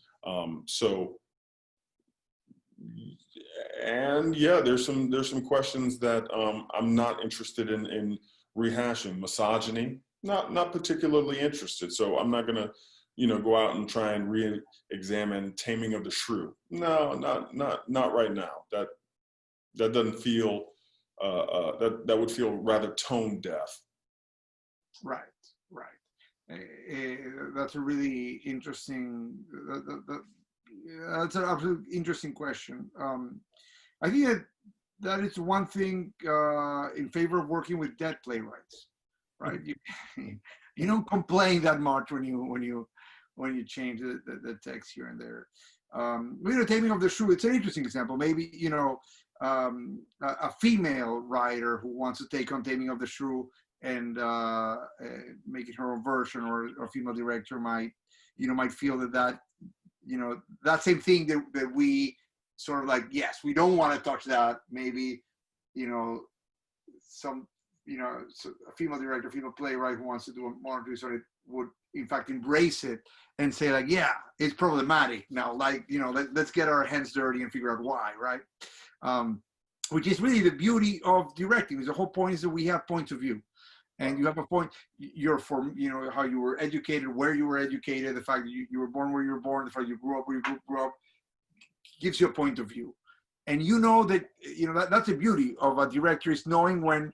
Speaker 2: And yeah, there's some questions that I'm not interested in rehashing. Misogyny, not particularly interested. So I'm not gonna, go out and try and re-examine Taming of the Shrew. No, not right now. That doesn't feel that would feel rather tone deaf.
Speaker 1: Right. That's a really interesting. That's an absolutely interesting question. I think that is one thing in favor of working with dead playwrights, right? You don't complain that much when you change the text here and there. Taming of the Shrew, it's an interesting example. Maybe a female writer who wants to take on Taming of the Shrew and make it her own version, or a female director might feel that same thing that we sort of like, yes, we don't want to touch that. Maybe, a female director, female playwright who wants to do a modern twist on it would in fact embrace it and say like, yeah, it's problematic now. Like, let's get our hands dirty and figure out why, right? Which is really the beauty of directing. The whole point is that we have points of view. And you have a point, you're from, how you were educated, where you were educated, the fact that you were born where you were born, the fact you grew up where you grew up, gives you a point of view. And that's the beauty of a director, is knowing when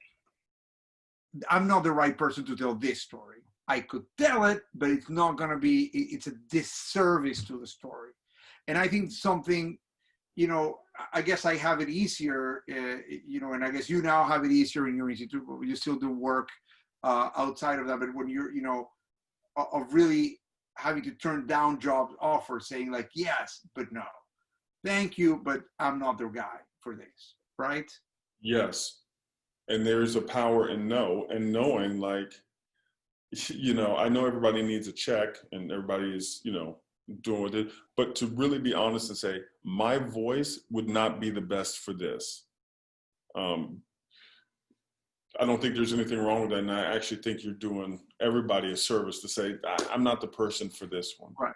Speaker 1: I'm not the right person to tell this story. I could tell it, but it's not going to be, it's a disservice to the story. And I think something, I guess I have it easier, and I guess you now have it easier in your institute, but you still do work outside of that. But when you're, of really having to turn down job offers, saying like, yes, but no, thank you, but I'm not the guy for this, right?
Speaker 2: Yes. And there's a power in no, and knowing like, I know everybody needs a check and everybody is, doing with it, but to really be honest and say, my voice would not be the best for this. I don't think there's anything wrong with that. And I actually think you're doing everybody a service to say, I'm not the person for this one.
Speaker 1: Right.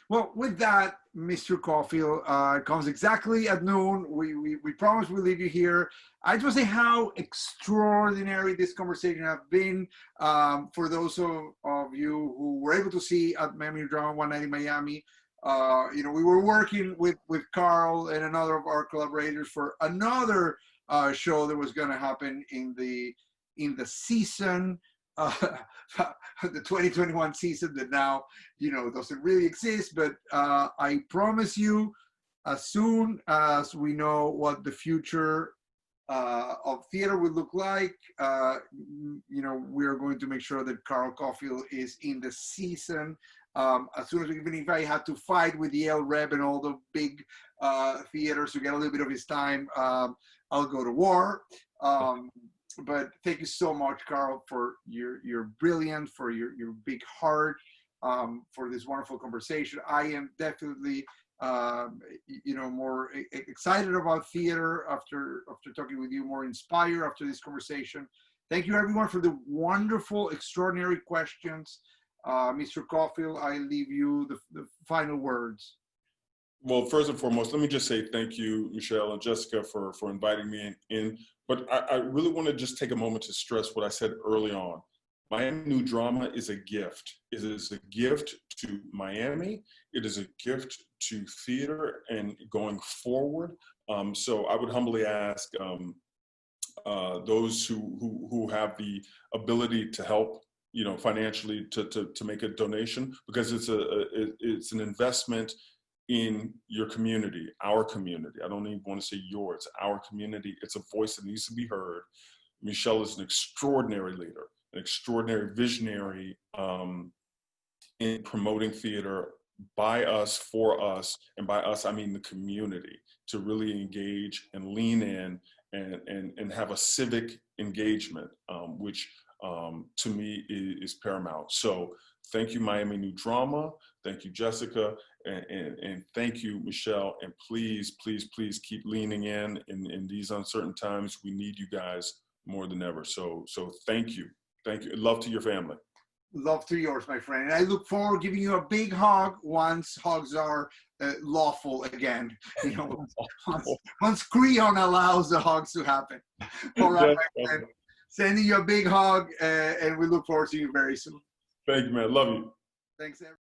Speaker 1: Well, with that, Mr. Cofield, it comes exactly at noon. We promise we'll leave you here. I just want to say how extraordinary this conversation has been. For those of you who were able to see at Miami Drama One Night in Miami, we were working with Carl and another of our collaborators for another show that was going to happen in the season. The 2021 season that now doesn't really exist, but I promise you, as soon as we know what the future of theater will look like, we're going to make sure that Carl Cofield is in the season. As soon as even if I had to fight with Yale Rep and all the big theaters to get a little bit of his time, I'll go to war. But thank you so much, Carl, for your brilliance, for your big heart, for this wonderful conversation. I am definitely, more excited about theater after talking with you, more inspired after this conversation. Thank you, everyone, for the wonderful, extraordinary questions. Mr. Cofield, I leave you the final words.
Speaker 2: Well, first and foremost, let me just say thank you, Michelle and Jessica, for inviting me in. But I really want to just take a moment to stress what I said early on. Miami New Drama is a gift. It is a gift to Miami. It is a gift to theater and going forward. So I would humbly ask those who have the ability to help, financially to make a donation, because it's an investment in your community, our community. I don't even want to say yours, our community. It's a voice that needs to be heard. Michelle is an extraordinary leader, an extraordinary visionary in promoting theater by us, for us, and by us, I mean the community, to really engage and lean in and have a civic engagement, which to me is paramount. So thank you, Miami New Drama. Thank you, Jessica. And thank you, Michelle. And please, please, please keep leaning in these uncertain times. We need you guys more than ever. So thank you. Thank you. Love to your family.
Speaker 1: Love to yours, my friend. And I look forward to giving you a big hug once hugs are lawful again. You know, once Creon allows the hugs to happen. All right, my friend. Sending you a big hug, and we look forward to you very soon.
Speaker 2: Thank you, man. Love you.
Speaker 1: Thanks, everyone.